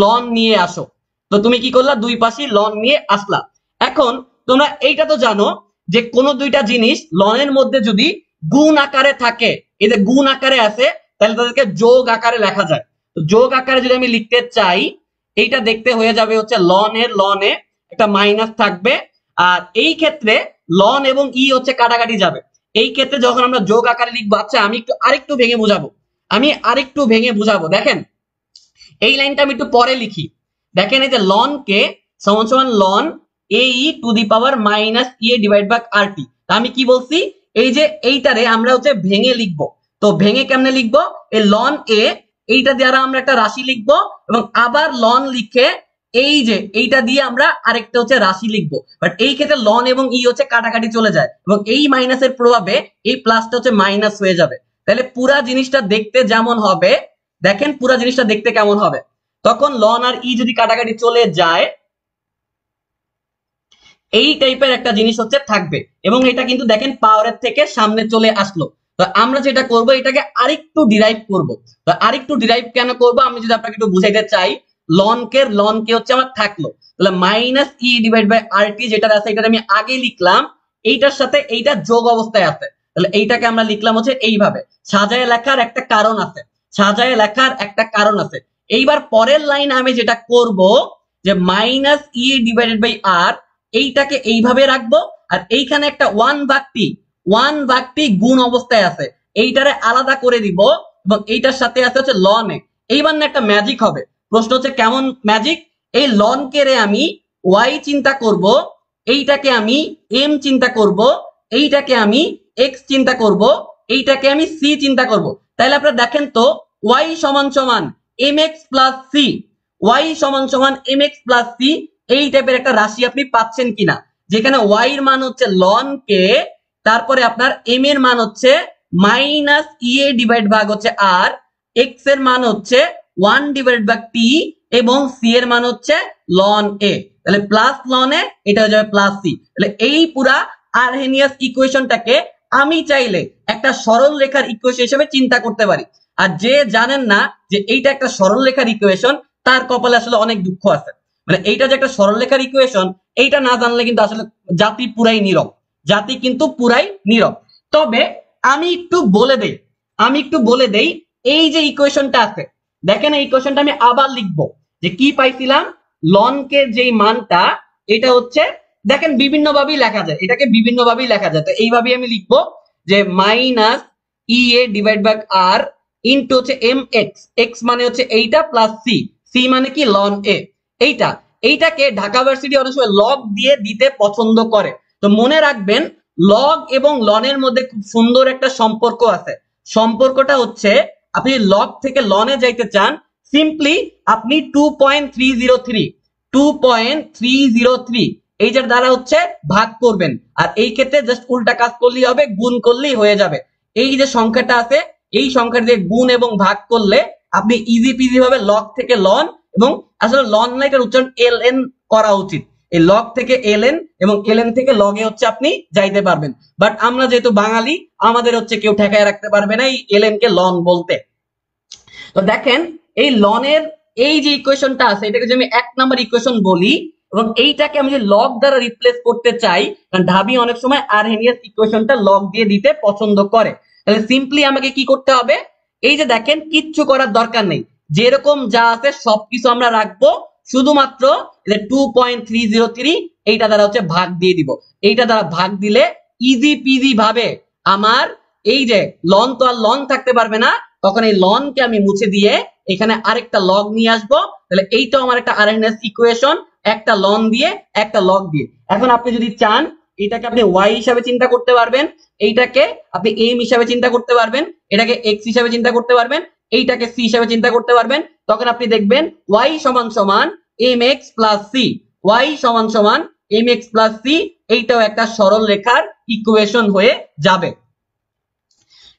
লন নিয়ে আসো। তো তুমি কি করলা, দুই পাশে লন নিয়ে আসলা। এখন তোমরা এইটা তো জানো যে কোন দুইটা জিনিস লনের মধ্যে যদি গুণ আকারে থাকে, এই যে গুণ আকারে আছে, তাহলে তাদেরকে যোগ আকারে লেখা যায়। তো যোগ আকারে যদি আমি লিখতে চাই, এইটা দেখতে হয়ে যাবে হচ্ছে লনে একটা মাইনাস থাকবে, আর এই ক্ষেত্রে লন এবং ই হচ্ছে কাটাকাটি যাবে। এই ক্ষেত্রে যখন আমরা যোগ আকারে লিখবো, আচ্ছা আমি আরেকটু ভেঙে বুঝাবো। দেখেন এই লাইনটা আমি একটু পরে লিখি। দেখেন এই যে লন কে সমান সমান ln A e to the power minus E divide by R T. আমি কি বলছি, এই যে এইটারে আমরা হচ্ছে ভেঙে লিখবো। তো ভেঙে কেমনে লিখবো, এই লন এ এইটা দ্বারা আমরা একটা রাশি লিখবো, এবং আবার লন লিখে এই যে এইটা দিয়ে আমরা আরেকটা হচ্ছে রাশি লিখবো। বাট এই ক্ষেত্রে লন এবং ই হচ্ছে কাটাকাটি চলে যায়, এবং এই মাইনাসের প্রভাবে এই প্লাসটা হচ্ছে মাইনাস হয়ে যাবে। তাহলে পুরা জিনিসটা দেখতে যেমন হবে, দেখেন পুরা জিনিসটা দেখতে কেমন হবে, তখন লন আর ই যদি কাটাকাটি চলে যায়, এই টাইপের একটা জিনিস হচ্ছে থাকবে। এবং এটা কিন্তু দেখেন পাওয়ারের থেকে সামনে চলে আসলো। তো আমরা যেটা করব, এটাকে আরেকটু ডিরাইভ করব। তো আরেকটু ডিরাইভ কেন করব, আমি যদি আপনাকে একটু বুঝাইতে চাই, লনকে হচ্ছে আমার থাকলো, তাহলে minus E divide by R টি যেটা আছে, এটা আমি আগে লিখলাম, এইটার সাথে এইটা যোগ অবস্থায় আছে, তাহলে এইটাকে আমরা লিখলাম হচ্ছে এইভাবে। সাজায় লেখার একটা কারণ আছে। এইবার পরের লাইন আমি যেটা করব, যে মাইনাস ই ডিভাইডেড বাই আর, এইটাকে এইভাবে রাখবো, আর এইখানে একটা ওয়ান ভাগটি গুণ অবস্থায় আছে, এইটারে আলাদা করে দিব, এবং এইটার সাথে আছে হচ্ছে লন এ। এইবার না একটা ম্যাজিক হবে। প্রশ্ন হচ্ছে কেমন ম্যাজিক, এই লন কে রে আমি ওয়াই চিন্তা করব, এইটাকে আমি এম চিন্তা করব, এইটাকে আমি এক্স চিন্তা করব, এইটাকে আমি সি চিন্তা করব। তাহলে আপনারা দেখেন তো, ওয়াই সমান সমান এম এক্স প্লাস সি, এই টাইপের একটা রাশি আপনি পাচ্ছেন কিনা, যেখানে ওয়াই এর মান হচ্ছে লন কে, তারপরে আপনার এম এর মান হচ্ছে মাইনাস ই এ ডিভাইড ভাগ হচ্ছে আর, এক্স এর মান হচ্ছে 1 ডিভাইড বাই টি, এবং সি এর মান হচ্ছে লন এ। তাহলে প্লাস লন এ, এটা হয়ে যাবে প্লাস সি। তাহলে এই পুরা আরহেনিয়াস ইকুয়েশনটাকে আমি চাইলে একটা সরল রেখার ইকুয়েশন হিসেবে চিন্তা করতে পারি। আর যে জানেন না যে এইটা একটা সরল রেখার ইকুয়েশন, তার কপালে আসলে অনেক দুঃখ আছে। মানে এইটা যে একটা সরলরেখার ইকুয়েশন, এইটা না জানলে কিন্তু আসলে জাতি কিন্তু পুরাই নীরব। তবে আমি একটু বলে দেই এই যে ইকুয়েশনটা আছে, দেখেন এই ইকুয়েশনটা আমি আবার লিখবো, যে কি পাইছিলাম, লন কে যেই মানটা, এটা হচ্ছে দেখেন বিভিন্ন ভাবেই লেখা যায়, এটাকে বিভিন্ন ভাবেই লেখা যায়। তো এইভাবেই আমি লিখবো, যে minus E A divide by R into হচ্ছে এম এক্স, এক্স মানে হচ্ছে এইটা, প্লাস সি, সি মানে কি লন এ। এইটাকে ঢাকা ভার্সিটি অনেক সময় লগ দিয়ে দিতে পছন্দ করে। তো মনে রাখবেন, লগ এবং লনের মধ্যে খুব সুন্দর একটা সম্পর্ক আছে। সম্পর্কটা হচ্ছে, আপনি লগ থেকে লনে যাইতে চান, সিম্পলি আপনি 2.303 এইটার দ্বারা হচ্ছে ভাগ করবেন, আর এই ক্ষেত্রে জাস্ট উল্টা কাজ করলেই হবে, গুণ করলেই হয়ে যাবে। এই যে সংখ্যাটা আছে, এই সংখ্যাটা দিয়ে গুণ এবং ভাগ করলে আপনি ইজি পিজি ভাবে লগ থেকে লন, এবং আসলে লন না, এটার উচ্চারণ এল এন করা উচিত। এই লগ থেকে এল এন এবং এল এন থেকে লগে হচ্ছে আপনি যাইতে পারবেন। বাট আমরা যেহেতু বাঙালি, আমাদের হচ্ছে কেউ ঠেকায় রাখতে পারবে না এই এল এন কে লন বলতে। তো দেখেন এই লনের এই যে ইকুয়েশনটা আছে, এটাকে যদি আমি 1 নাম্বার ইকুয়েশন বলি, এবং এইটাকে আমি যদি লগ দ্বারা রিপ্লেস করতে চাই, কারণ ঢাবি অনেক সময় আরহেনিয়াস ইকুয়েশনটা লগ দিয়ে দিতে পছন্দ করে, তাহলে সিম্পলি আমাকে কি করতে হবে, এই যে দেখেন কিচ্ছু করার দরকার নেই, যেরকম যা আছে সবকিছু আমরা রাখবো, শুধুমাত্র 2.303 এইটা দ্বারা হচ্ছে ভাগ দিয়ে দিব। এইটা দ্বারা ভাগ দিলে ইজি পিজি ভাবে আমার এই যে লন, তো আর লন থাকতে পারবে না, তখন এই লন কে আমি মুছে দিয়ে এখানে আরেকটা লগ নিয়ে আসবো। তাহলে এইটাও আমার একটা আরএনএস ইকুয়েশন, একটা লন দিয়ে একটা লগ দিয়ে। এখন আপনি যদি চান, এটাকে আপনি ওয়াই হিসাবে চিন্তা করতে পারবেন, এইটাকে আপনি এম হিসাবে চিন্তা করতে পারবেন, এটাকে এক্স হিসাবে চিন্তা করতে পারবেন, এইটাকে সি হিসাবে চিন্তা করতে পারবেন। তখন আপনি দেখবেন ওয়াই সমান সমান M X plus C, Y সমান সমান এম এক্স প্লাস সি, এইটাও একটা সরল রেখার ইকুয়েশন হয়ে যাবে।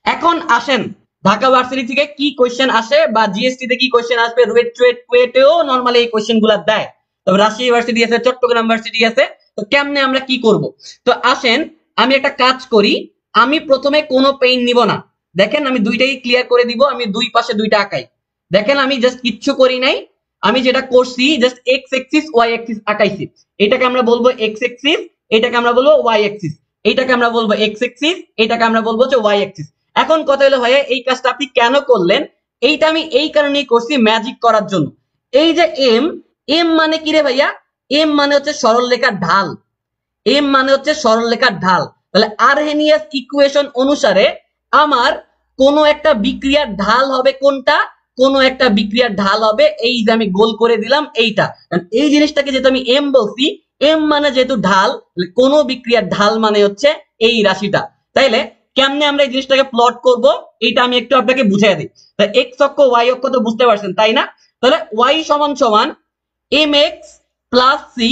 এখন আসেন ঢাকা ভার্সিটি থেকে কি কোশ্চেন আসে, বা জিএসটি তে কি কোশ্চেন আসবে, কুয়েটেও নরমালি এই কোশ্চেন গুলা দেয়, তবে রাজশাহী ইউনিভার্সিটি আছে, চট্টগ্রাম ভার্সিটি আছে। তো কেমনে আমরা কি করব, তো আসেন আমি একটা কাজ করি, আমি প্রথমে কোনো পেইন নিব না। দেখেন আমি দুইটাই ক্লিয়ার করে দিব, আমি দুই পাশে দুইটা আঁকাই। দেখেন আমি জাস্ট কিচ্ছু করি নাই, আমি যেটা করছি just X axis Y axis আঁকাইছি। এটাকে আমরা বলবো এক্স এক্সিস, এটাকে আমরা বলবো ওয়াই এক্সিস, এইটাকে আমরা বলবো এক্স এক্সিস, এটাকে আমরা বলবো যে ওয়াই এক্সিস। এখন কথা হলো ভাইয়া এই কাজটা আপনি কেন করলেন? এইটা আমি এই কারণেই করছি ম্যাজিক করার জন্য। এই যে এম, এম মানে কি রে ভাইয়া? এম মানে হচ্ছে সরলরেখার ঢাল। এম মানে হচ্ছে সরলরেখার ঢাল। তাহলে আরহেনিয়াস ইকুয়েশন অনুসারে আমার কোন একটা বিক্রিয়ার ঢাল হবে কোনটা? কোন একটা বিক্রিয়ার ঢাল হবে এই যে আমি গোল করে দিলাম এইটা। এই জিনিসটাকে যেহেতু আমি এম বলছি, এম মানে যেহেতু ঢাল, কোন বিক্রিয়ার ঢাল মানে হচ্ছে এই রাশিটা। তাইলে কেমনে আমরা এই জিনিসটাকে প্লট করব এইটা আমি একটু আপনাকে বুঝিয়ে দিই। তাই এক্স অক্ষ ওয়াই অক্ষ তো বুঝতে পারছেন তাই না? তাহলে ওয়াই সমান সমান এম এক্স প্লাস সি,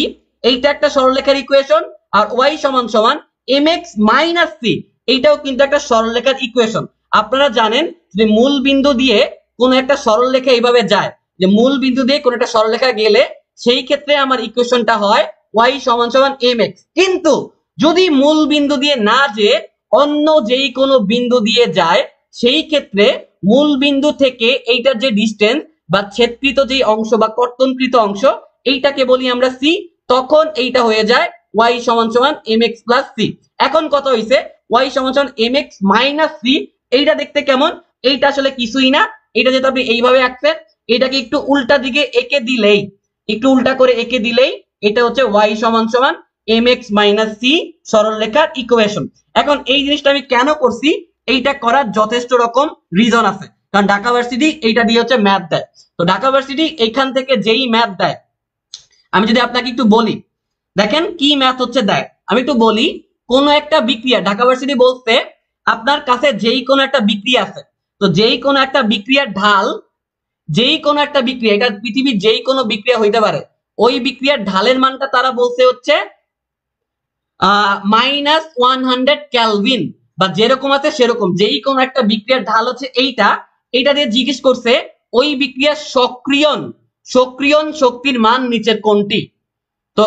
এইটা একটা সরলরেখার ইকুয়েশন। আর ওয়াই সমান সমান এম এক্স মাইনাস সি, এইটাও কিন্তু একটা সরলরেখার ইকুয়েশন। আপনারা জানেন যে মূল বিন্দু দিয়ে কোন একটা সরলরেখা এইভাবে যায়, যে মূল বিন্দু দিয়ে কোন একটা সরলরেখা গেলে সেই ক্ষেত্রে আমার ইকুয়েশনটা হয় ওয়াই সমান সমান এম এক্স। কিন্তু যদি মূল বিন্দু দিয়ে না যেয়ে অন্য যেই কোনো বিন্দু দিয়ে যায়, সেই ক্ষেত্রে মূল বিন্দু থেকে এইটার যে ডিস্টেন্স বা ছেদকৃত যে অংশ বা কর্তনকৃত অংশ, এইটাকে বলি আমরা সি। তখন এইটা হয়ে যায় ওয়াই সমান সমান এম এক্স প্লাস সি। এখন কথা হইছে ওয়াই সমান সমান এম এক্স মাইনাস সি, এইটা দেখতে কেমন? এইটা আসলে কিছুই না, এটা যেটা আপনি এইভাবে আঁকছেন, এটাকে একটু উল্টা দিকে এঁকে দিলেই, একটু উল্টা করে এঁকে দিলেই এটা হচ্ছে ওয়াই সমান সমান এম এক্স মাইনাস সি সরলরেখার ইকুয়েশন। এখন এই জিনিসটা আমি কেন করছি, এইটা করার যথেষ্ট রকম রিজন আছে। কারণ ঢাকা ভার্সিটি এইটা দিয়ে হচ্ছে ম্যাথ দেয়। তো ঢাকা ভার্সিটি এইখান থেকে যেই ম্যাথ দেয়, আমি যদি আপনাকে একটু বলি, দেখেন কি ম্যাথ হচ্ছে দেয়, আমি একটু বলি। কোন একটা বিক্রিয়া, ঢাকা ভার্সিটি বলতে আপনার কাছে যেই কোনো একটা বিক্রিয়া আছে, তো যেই কোনো একটা বিক্রিয়ার ঢাল, যেই কোনো একটা বিক্রিয়া, এটা পৃথিবীর যেই কোনো বিক্রিয়া হইতে পারে, ওই বিক্রিয়ার ঢালের মানটা তারা বলছে হচ্ছে -100 কেলভিন বা যেরকম আছে সেরকম। যেই কোনো একটা বিক্রিয়ার ঢাল হচ্ছে এইটা, এইটা দিয়ে জিজ্ঞেস করছে ওই বিক্রিয়ার সক্রিয়ণ শক্তির মান নিচের কোনটি। তো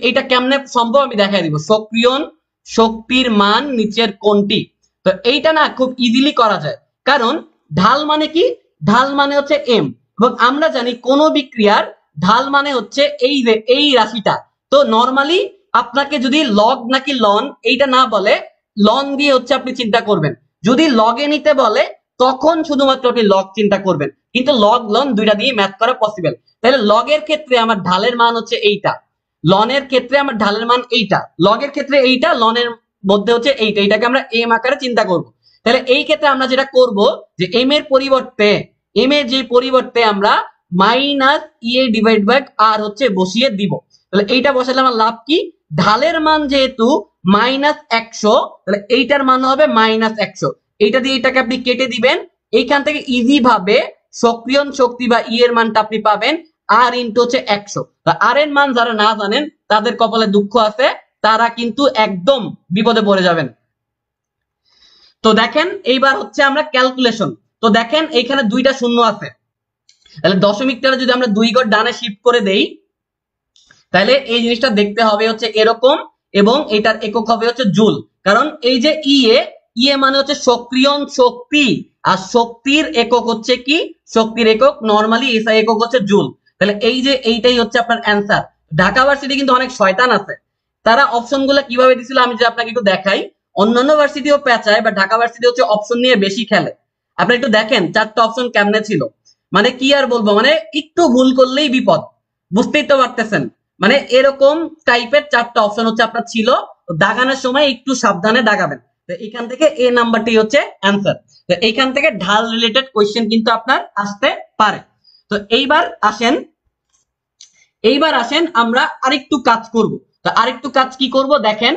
এইটা কেমনে সম্ভব আমি দেখাই দিব। সক্রিয়ণ শক্তির মান নিচের কোনটি, তো এইটা না খুব ইজিলি করা যায়। কারণ ঢাল মানে কি? ঢাল মানে হচ্ছে এম, এবং আমরা জানি কোন বিক্রিয়ার ঢাল মানে হচ্ছে এই যে এই রাশিটা। তো নরমালি আপনাকে যদি লগ নাকি লন এইটা না বলে, লন দিয়ে হচ্ছে আপনি চিন্তা করবেন। যদি লগে নিতে বলে তখন শুধুমাত্র আপনি লগ চিন্তা করবেন, কিন্তু লগ লন দুইটা দিয়ে ম্যাথ করা পসিবল। তাহলে লগের ক্ষেত্রে আমার ঢালের মান হচ্ছে এইটা, লনের ক্ষেত্রে আমার ঢালের মান এইটা, লগের ক্ষেত্রে এইটা, লনের মধ্যে হচ্ছে এইটা। এইটাকে আমরা এম আকারে চিন্তা করব। তাহলে এই ক্ষেত্রে আমরা যেটা করব যে এম এর পরিবর্তে, এম এর যে পরিবর্তে আমরা মাইনাস ইএ ডিভাইড বাই আর হচ্ছে বসিয়ে দিব। তাহলে এইটা বসালে আমার লাভ কি? ঢালের মান যেহেতু -100, তাহলে এইটার মান হবে -100। এইটা দিয়ে এটাকে আপনি কেটে দিবেন। এইখান থেকে ইজি ভাবে সক্রিয়ণ শক্তি বা ই এর মানটা আপনি পাবেন আর ইনটু হচ্ছে 100। আর এর মান যারা না জানেন তাদের কপালে দুঃখ আছে, তারা কিন্তু একদম বিপদে পড়ে যাবেন। তো দেখেন এইবার হচ্ছে আমরা ক্যালকুলেশন। তো দেখেন এইখানে দুইটা শূন্য আছে, তাহলে দশমিকটা যদি আমরা 2 ঘর ডানে শিফট করে দেই, তাহলে এই জিনিসটা দেখতে হবে হচ্ছে এরকম, এবং এটার একক হবে হচ্ছে জুল। কারণ এই যে ইএ মানে হচ্ছে সক্রিয়ণ শক্তি, আর শক্তির একক হচ্ছে কি? শক্তির একক নরমালি এসআই একক হচ্ছে জুল। তাহলে এই যে এইটাই হচ্ছে আপনার অ্যান্সার। ঢাকা ভার্সিটি কিন্তু অনেক শয়তান আছে, তারা অপশন গুলা কিভাবে দিছিল আমি যদি আপনাকে একটু দেখাই। অন্যান্য ভার্সিটিও পেঁচায়, বা ঢাকা ভার্সিটি হচ্ছে অপশন নিয়ে বেশি খেলে। আপনি একটু দেখেন 4টা অপশন কেমনে ছিল, মানে কি আর বলবো, মানে একটু ভুল করলেই বিপদ, বুঝতেই তো পারতেছেন। মানে এরকম টাইপের 4টা অপশন হচ্ছে আপনার ছিল, দাগানোর সময় একটু সাবধানে দাগাবেন। তো এখান থেকে এ নাম্বারটি হচ্ছে অ্যান্সার। তো এইখান থেকে ঢাল রিলেটেড কোয়েশ্চেন কিন্তু আপনার আসতে পারে। তো এইবার আসেন আমরা আরেকটু কাজ করব। তো আরেকটু কাজ কি করব দেখেন,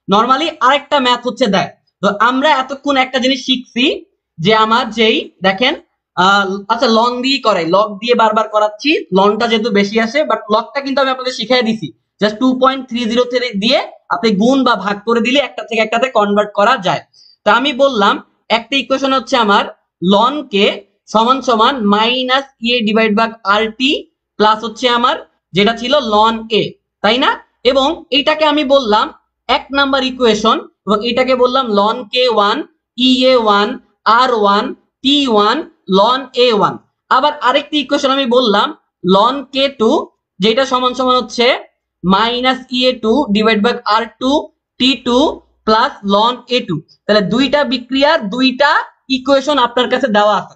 নরমালি আরেকটা ম্যাথ হচ্ছে দেয়। তো আমরা এতক্ষণ একটা জিনিস শিখছি যে আমার যেই দেখেন আচ্ছা লন দিয়ে করাই, লগ দিয়ে বারবার করাচ্ছি, লনটা যেহেতু বেশি আসে, বাট লগটা কিন্তু আমি আপনাদের শিখিয়ে দিছি। জাস্ট 2.303 দিয়ে আপনি গুণ বা ভাগ করে দিলে একটা থেকে একটাতে কনভার্ট করা যায়। তো আমি বললাম একটা ইকুয়েশন হচ্ছে আমার লন কে সমান সমান minus EA divide by R T plus হচ্ছে আমার যেটা ছিল লন এ, তাই না? এবং এইটাকে আমি বললাম 1 নাম্বার ইকুয়েশন, এবং এটাকে বললাম লন কে 1 ইএ 1 আর 1 টি 1 লন এ 1। আবার আরেকটি ইকুয়েশন আমি বললাম লন কে টু, যেটা সমান সমান হচ্ছে minus EA two divide by R two T two plus লন এ টু। তাহলে দুইটা বিক্রিয়ার দুইটা ইকুয়েশন আপনার কাছে দেওয়া আছে।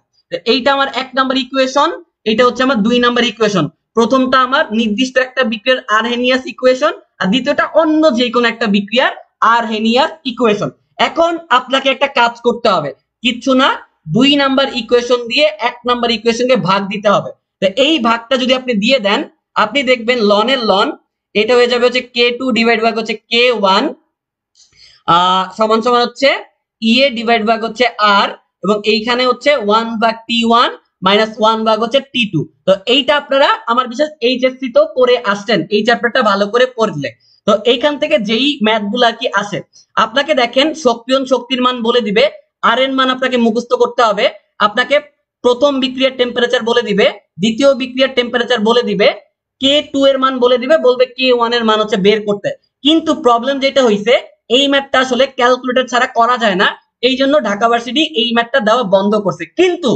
এইটা আমার 1 নাম্বার ইকুয়েশন, এটা হচ্ছে আমার 2 নাম্বার ইকুয়েশন। প্রথমটা আমার নির্দিষ্ট একটা বিক্রিয়ার আরহেনিয়াস ইকুয়েশন, আর দ্বিতীয়টা অন্য যে কোনো একটা বিক্রিয়ার আরহেনিয়াস ইকুয়েশন। এখন আপনাকে একটা কাজ করতে হবে, কিচ্ছু না, 2 নাম্বার ইকুয়েশন দিয়ে 1 নাম্বার ইকুয়েশনকে ভাগ দিতে হবে। তো এই ভাগটা যদি আপনি দিয়ে দেন, আপনি দেখবেন লনের লন এটা হয়ে যাবে হচ্ছে কে টু ডিভাইড বাই হচ্ছে কে ওয়ান সমান সমান হচ্ছে ইএ ডিভাইড বাই হচ্ছে আর, এবং এইখানে হচ্ছে 1 ভাগ টি ওয়ান মাইনাস 1 ভাগ হচ্ছে টি টু। তো এইটা আপনারা আমার বিশেষ এইচএসসি তো করে আসছেন, এই চ্যাপ্টারটা ভালো করে পড়লে। তো এইখান থেকে যেই ম্যাথ গুলা কি আসে, আপনাকে দেখেন সক্রিয়ণ শক্তির মান বলে দিবে, আর এর মান আপনাকে মুখস্থ করতে হবে। আপনাকে প্রথম বিক্রিয়ার টেম্পারেচার বলে দিবে, দ্বিতীয় বিক্রিয়ার টেম্পারেচার বলে দিবে, কে টু এর মান বলে দিবে, বলবে কে ওয়ান এর মান হচ্ছে বের করতে। কিন্তু প্রবলেম যেটা হইছে, এই ম্যাথটা আসলে ক্যালকুলেটর ছাড়া করা যায় না, এই জন্য ঢাকা ভার্সিটি এই ম্যাথটা দেওয়া বন্ধ করছে। কিন্তু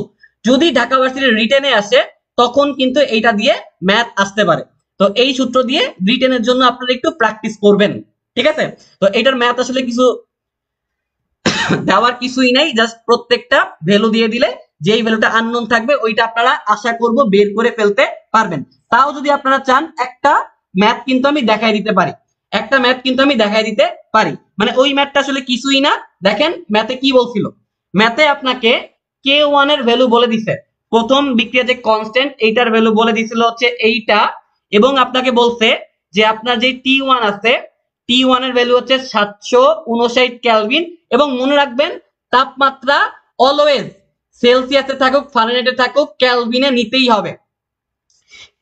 যদি ঢাকা ভার্সিটির রিটেনে আসে, তখন কিন্তু এইটা দিয়ে ম্যাথ আসতে পারে। তো এই সূত্র দিয়ে রিটেনের জন্য আপনারা একটু প্র্যাকটিস করবেন, ঠিক আছে? তো এটার ম্যাথ আসলে কিছু দেওয়ার কিছুই নাই, জাস্ট প্রত্যেকটা ভ্যালু দিয়ে দিলে যেই ভ্যালুটা আননোন থাকবে ওইটা আপনারা আশা করব বের করে ফেলতে পারবেন। তাও যদি আপনারা চান একটা ম্যাথ কিন্তু আমি দেখাই দিতে পারি, একটা ম্যাথ কিন্তু আমি দেখাই দিতে পারি। মানে ওই ম্যাথটা আসলে কিছুই না, দেখেন ম্যাথে কি বলছিল। ম্যাথে আপনাকে কে ওয়ান এর ভ্যালু বলে দিছে, প্রথম বিক্রিয়া যে কনস্ট্যান্ট এইটার ভ্যালু বলে দিছিল হচ্ছে এইটা, এবং আপনাকে বলছে যে আপনার যে টি ওয়ান আছে, টি ওয়ান এর ভ্যালু হচ্ছে 759 কেলভিন, এবং মনে রাখবেন তাপমাত্রা অলওয়েজ সেলসিয়াসে থাকুক ফারেনহাইটে থাকুক কেলভিনে নিতেই হবে।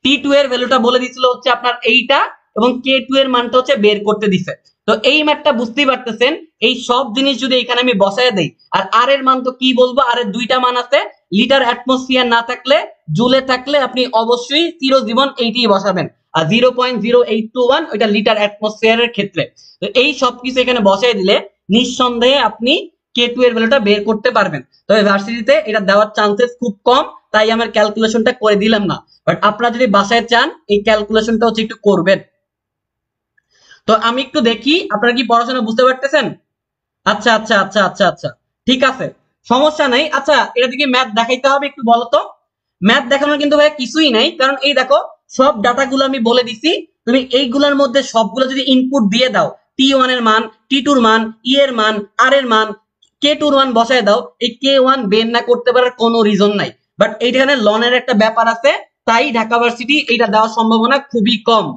টি টু এর ভ্যালুটা বলে দিছিল হচ্ছে আপনার এইটা, এবং কে টু এর মানটা হচ্ছে বের করতে দিছে। তো এই ম্যাথটা বুঝতেই পারতেছেন, এই সব জিনিস যদি এখানে আমি বসায় দেই, আর আর এর মান তো কি বলবো, আর এর দুইটা মান আছে, লিটার অ্যাটমসফিয়ার না থাকলে জুলে থাকলে আপনি অবশ্যই চিরজীবন এইটি বসাবেন, আর 0.0821 ওইটা লিটার অ্যাটমসফিয়ারের ক্ষেত্রে। তো এই সব কিছু এখানে বসায় দিলে নিঃসন্দেহে আপনি কে টু এর ভ্যালুটা বের করতে পারবেন। তবে ভার্সিটিতে এটা দেওয়ার চান্সেস খুব কম, তাই আমার ক্যালকুলেশনটা করে দিলাম না। বাট আপনারা যদি বাসায় চান এই ক্যালকুলেশনটা হচ্ছে একটু করবেন। তো আমি একটু দেখি আপনারা কি পড়াশোনা বুঝতে পারতেছেন? আচ্ছা আচ্ছা আচ্ছা আচ্ছা আচ্ছা, ঠিক আছে, সমস্যা নাই। আচ্ছা এটা দিকে ম্যাথ দেখাইতে হবে, একটু বলো তো। ম্যাথ দেখানোর কিন্তু ভাই কিছুই নাই, কারণ এই দেখো সব ডাটাগুলো আমি বলে দিছি, তুমি এইগুলোর মধ্যে সবগুলো যদি ইনপুট দিয়ে দাও, টি ওয়ান এর মান, টি টুর মান, ই এর মান, আর এর মান, কে টুর মান বসায় দাও, এই কে ওয়ান বের না করতে পারার কোনো রিজন নাই। বাট এইখানে লনের একটা ব্যাপার আছে, তাই ঢাকা ভার্সিটি এইটা দেওয়ার সম্ভাবনা খুবই কম।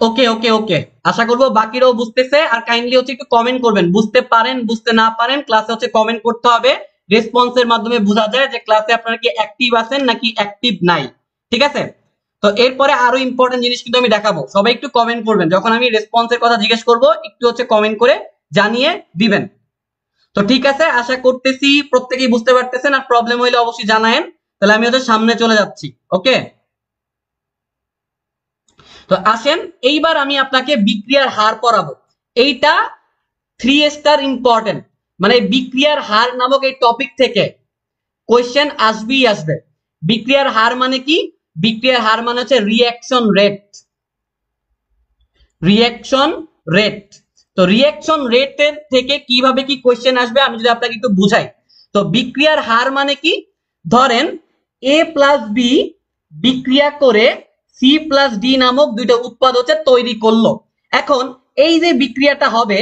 ওকে ওকে ওকে, আশা করবো বাকিরাও বুঝতেছে। আর কাইন্ডলি হচ্ছে একটু কমেন্ট করবেন, বুঝতে পারেন বুঝতে না পারেন, ক্লাসে হচ্ছে কমেন্ট করতে হবে। রেসপন্সের মাধ্যমে বোঝা যায় যে ক্লাসে আপনারা কি অ্যাক্টিভ আছেন নাকি অ্যাক্টিভ নাই, ঠিক আছে? তো এরপরে আরো ইম্পর্টেন্ট জিনিস কিন্তু আমি দেখাবো, সবাই একটু কমেন্ট করবেন, যখন আমি রেসপন্সের কথা জিজ্ঞেস করব একটু হচ্ছে কমেন্ট করে জানিয়ে দিবেন। তো ঠিক আছে, আশা করতেছি প্রত্যেকেই বুঝতে পারতেছেন, আর প্রবলেম হইলে অবশ্যই জানায়েন, তাহলে আমি হচ্ছে সামনে চলে যাচ্ছি। ওকে, তো আসেন এইবার আমি আপনাকে বিক্রিয়ার হার পড়াবো। এইটা 3 স্টার ইম্পর্টেন্ট, মানে বিক্রিয়ার হার নামক এই টপিক থেকে কোশ্চেন আসবেই আসবে। বিক্রিয়ার হার মানে কি? বিক্রিয়ার হার মানে হচ্ছে রিঅ্যাকশন রেট, রিঅ্যাকশন রেট। তো রিঅ্যাকশন রেটের থেকে কিভাবে কি কোশ্চেন আসবে আমি যদি আপনাকে একটু বুঝাই। তো বিক্রিয়ার হার মানে কি, ধরেন এ প্লাস বি বিক্রিয়া করে সি প্লাস ডি নামক দুইটা উৎপাদ হচ্ছে তৈরি করলো। এখন এই যে বিক্রিয়াটা হবে,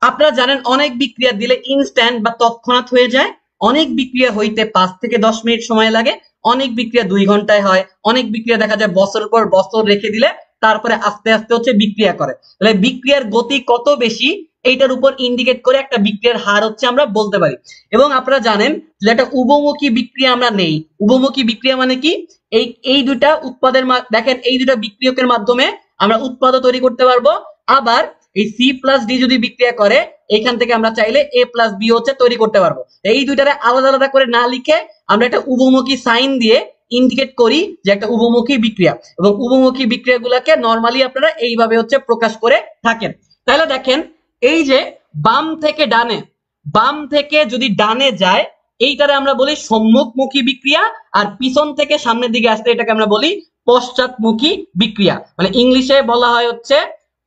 আপনারা জানেন অনেক বিক্রিয়া দিলে ইনস্ট্যান্ট বা তৎক্ষণাৎ হয়ে যায়, অনেক বিক্রিয়া হইতে 5 থেকে 10 মিনিট সময় লাগে, অনেক বিক্রিয়া 2 ঘন্টায় হয়, অনেক বিক্রিয়া দেখা যায় বছর পর বছর রেখে দিলে তারপরে আস্তে আস্তে হচ্ছে বিক্রিয়া করে। তাহলে বিক্রিয়ার গতি কত বেশি এইটার উপর ইন্ডিকেট করে একটা বিক্রিয়ার হার হচ্ছে আমরা বলতে পারি। এবং আপনারা জানেন যে একটা উভমুখী বিক্রিয়া আমরা নেই, উভমুখী বিক্রিয়া মানে কি, এই এই দুইটা উৎপাদের দেখেন এই দুইটা বিক্রিয়কের মাধ্যমে আমরা উৎপাদও তৈরি করতে পারবো, আবার এই সি প্লাস ডি যদি বিক্রিয়া করে এখান থেকে আমরা চাইলে এ প্লাস বি হচ্ছে তৈরি করতে পারবো। এই দুইটারে আলাদা আলাদা করে না লিখে আমরা একটা উভমুখী সাইন দিয়ে ইন্ডিকেট করি যে একটা উভমুখী বিক্রিয়া, এবং উভমুখী বিক্রিয়াগুলোকে নরমালি আপনারা এইভাবে হচ্ছে প্রকাশ করে থাকেন। তাহলে দেখেন এই যে বাম থেকে ডানে, বাম থেকে যদি ডানে যায় এইটারে আমরা বলি সম্মুখমুখী বিক্রিয়া, আর পিছন থেকে সামনের দিকে আসলে এটাকে আমরা বলি পশ্চাৎমুখী বিক্রিয়া। মানে ইংলিশে বলা হয় হচ্ছে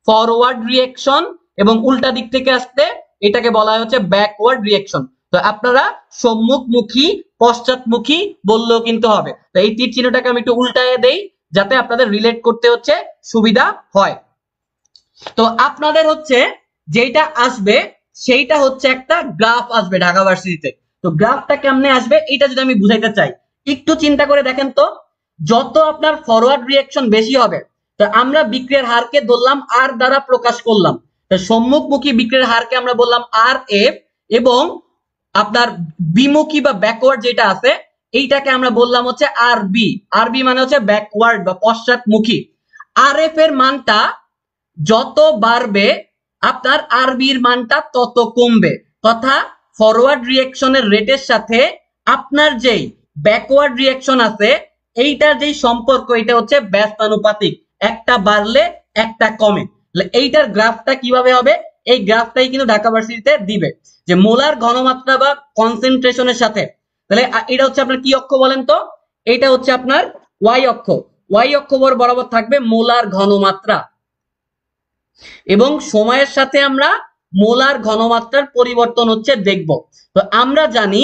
ফরওয়ার্ড রিঅ্যাকশন, এবং উল্টা দিক থেকে আসতে এটাকে বলা হয় হচ্ছে ব্যাকওয়ার্ড রিঅ্যাকশন। তো আপনারা সম্মুখমুখী পশ্চাৎমুখী বললেও কিন্তু হবে। তো এই তীর চিহ্নটাকে আমি একটু উল্টায় দেই যাতে আপনাদের রিলেট করতে হচ্ছে সুবিধা হয়। তো আপনাদের হচ্ছে যেটা আসবে সেইটা হচ্ছে একটা গ্রাফ আসবে ঢাকা ভার্সিটিতে। তো গ্রাফটা কেমনে আসবে এটা যদি আমি বুঝাইতে চাই, একটু চিন্তা করে দেখেন তো, যত আপনার ফরওয়ার্ড রিঅ্যাকশন বেশি হবে, তো আমরা বিক্রিয়ার হারকে ধরলাম আর দ্বারা প্রকাশ করলাম। তো সম্মুখমুখী বিক্রিয়ার হারকে আমরা বললাম আর এফ, এবং আপনার বিমুখী বা ব্যাকওয়ার্ড যেটা আছে এইটাকে আমরা বললাম হচ্ছে আর বি। আর বি মানে হচ্ছে ব্যাকওয়ার্ড বা পশ্চাৎমুখী। আর এফ এর মানটা যত বাড়বে আপনার আরবির মানটা তত কমবে, তথা ফরওয়ার্ড রিঅ্যাকশনের রেটের সাথে আপনার যেই ব্যাকওয়ার্ড রিঅ্যাকশন আছে এইটার যেই সম্পর্ক এটা হচ্ছে ব্যস্তানুপাতিক, একটা বাড়লে একটা কমে। এইটার গ্রাফটা কিভাবে হবে, এই গ্রাফটাই কিন্তু ঢাকা ভার্সিটিতে দিবে যে মোলার ঘনমাত্রা বা কনসেন্ট্রেশনের সাথে। তাহলে এটা হচ্ছে আপনার কি অক্ষ বলেন তো, এটা হচ্ছে আপনার ওয়াই অক্ষ। ওয়াই অক্ষ বরাবর থাকবে মোলার ঘনমাত্রা, এবং সময়ের সাথে আমরা মোলার ঘনমাত্রার পরিবর্তন হচ্ছে দেখব। তো আমরা জানি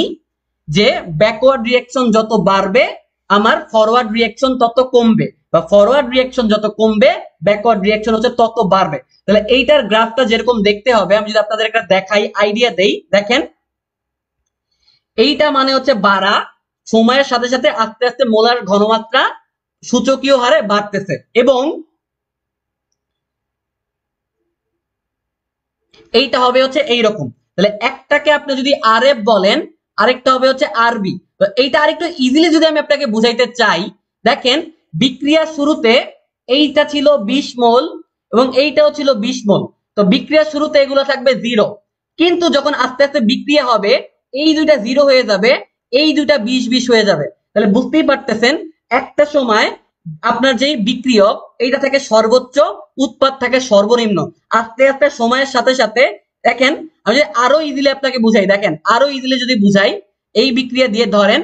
যে ব্যাকওয়ার্ড রিঅ্যাকশন যত বাড়বে আমার ফরওয়ার্ড রিঅ্যাকশন তত কমবে, বা ফরওয়ার্ড রিঅ্যাকশন যত কমবে ব্যাকওয়ার্ড রিঅ্যাকশন হচ্ছে তত বাড়বে। তাহলে এইটার গ্রাফটা যেরকম দেখতে হবে, আমি যদি আপনাদের একটা দেখাই, আইডিয়া দেই, দেখেন এইটা মানে হচ্ছে বাড়া, সময়ের সাথে সাথে আস্তে আস্তে মোলার ঘনমাত্রা সূচকীয় হারে বাড়তেছে, এবং এইটা হবে হচ্ছে এইরকম। তাহলে একটাকে আপনি যদি আর এফ বলেন, আরেকটা হবে হচ্ছে আরবি। তো এইটা আরেকটু ইজিলি যদি আমি আপনাকে বুঝাইতে চাই, দেখেন বিক্রিয়ার শুরুতে এইটা ছিল 20 মোল এবং এইটাও ছিল 20 মোল। তো বিক্রিয়ার শুরুতে এগুলো থাকবে 0, কিন্তু যখন আস্তে আস্তে বিক্রিয়া হবে এই দুইটা 0 হয়ে যাবে, এই দুইটা 20 হয়ে যাবে। তাহলে বুঝতেই পারতেছেন একটা সময় আপনার যেই বিক্রিয়ক এইটা থেকে সর্বোচ্চ, উৎপাদ থাকে সর্বনিম্ন। আস্তে আস্তে সময়ের সাথে সাথে দেখেন, আমি যদি আরো ইজিলি আপনাকে বুঝাই, দেখেন আরো ইজিলি যদি বুঝাই, এই বিক্রিয়া দিয়ে ধরেন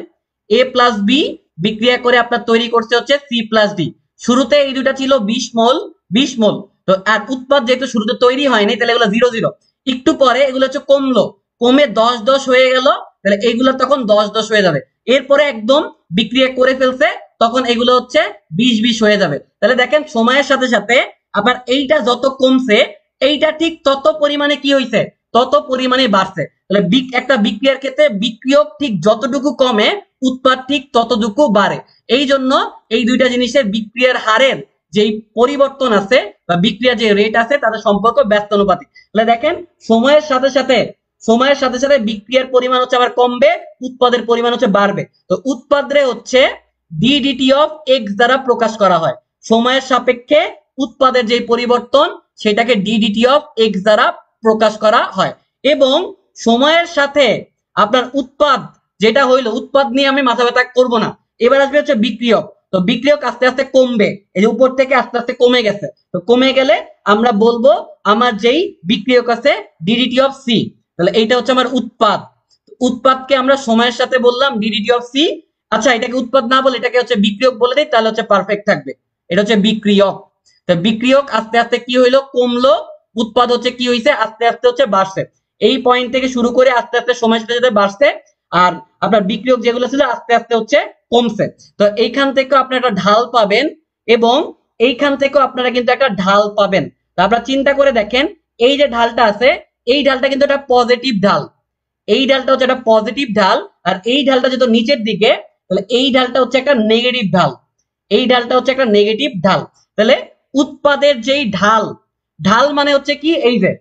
এ প্লাস বি বিক্রিয়া করে আপনার তৈরি করছে হচ্ছে সি প্লাস ডি। শুরুতে এই দুটা ছিল 20 মোল 20 মোল, তো আর উৎপাদ যেহেতু শুরুতে তৈরি হয়নি তাহলে এগুলো 0 0। একটু পরে এগুলো হচ্ছে কমলো, কমে 10 হয়ে গেল, তাহলে এইগুলো তখন 10 হয়ে যাবে। এরপরে একদম বিক্রিয়া করে ফেলছে, তখন এগুলো হচ্ছে 20 হয়ে যাবে। তাহলে দেখেন সময়ের সাথে সাথে আপনার এইটা যত কমছে এইটা ঠিক তত পরিমাণে কি হয়েছে, তত পরিমাণে বাড়ছে। তাহলে একটা বিক্রিয়ার ক্ষেত্রে বিক্রিয়ক ঠিক যতটুকু কমে উৎপাদ ঠিক ততটুকু বাড়ে। এই জন্য এই দুইটা জিনিসের বিক্রিয়ার হারের যেই পরিবর্তন আছে বা বিক্রিয়ার যে রেট আছে তাদের সম্পর্ক ব্যস্তানুপাতিক। তাহলে দেখেন সময়ের সাথে সাথে, সময়ের সাথে সাথে বিক্রিয়ার পরিমাণ হচ্ছে আবার কমবে, উৎপাদের পরিমাণ হচ্ছে বাড়বে। তো উৎপাদরে হচ্ছে ডিডিটি অফ এক্স দ্বারা প্রকাশ করা হয়। সময়ের সাপেক্ষে উৎপাদের যে পরিবর্তন সেটাকে ডিডিটি অফ এক্স দ্বারা প্রকাশ করা হয়, এবং সময়ের সাথে আপনার উৎপাদ যেটা হইলো, উৎপাদ নিয়ে আমি মাথা ব্যথা করব না। এবার আসবে হচ্ছে বিক্রিয়ক। তো বিক্রিয়ক আস্তে আস্তে কমবে, এই যে উপর থেকে আস্তে আস্তে কমে গেছে। তো কমে গেলে আমরা বলবো আমার যেই বিক্রিয়ক আছে ডিডিটি অফ সি, তাহলে এইটা হচ্ছে আমার উৎপাদ। উৎপাদকে আমরা সময়ের সাথে বললাম ডিডিটি অফ সি। আচ্ছা এটাকে উৎপাদ না বলে এটাকে হচ্ছে বিক্রিয়ক বলে দেই, তাহলে হচ্ছে পারফেক্ট থাকবে। এটা হচ্ছে বিক্রিয়ক। তো বিক্রিয়ক আস্তে আস্তে কি হইলো, কমলো, উৎপাদ হচ্ছে কি হইছে, আস্তে আস্তে হচ্ছে বাড়ছে। এই পয়েন্ট থেকে শুরু করে আস্তে আস্তে সময়ের সাথে সাথে বাড়ছে, আর আপনার বিক্রিয়ক যেগুলো ছিল আস্তে আস্তে হচ্ছে কমছে। তো এইখান থেকে আপনারা একটা ঢাল পাবেন, এবং এইখান থেকেও আপনারা কিন্তু একটা ঢাল পাবেন। তো আপনারা চিন্তা করে দেখেন এই যে ঢালটা আছে এই ঢালটা কিন্তু একটা পজিটিভ ঢাল, এই ঢালটা হচ্ছে একটা পজিটিভ ঢাল, আর এই ঢালটা যেহেতু নিচের দিকে তাহলে এই ঢালটা হচ্ছে একটা নেগেটিভ ঢাল, এই ঢালটা হচ্ছে একটা নেগেটিভ ঢাল। তাহলে উৎপাদের যেই ঢাল, ঢাল মানে হচ্ছে কি, এই যে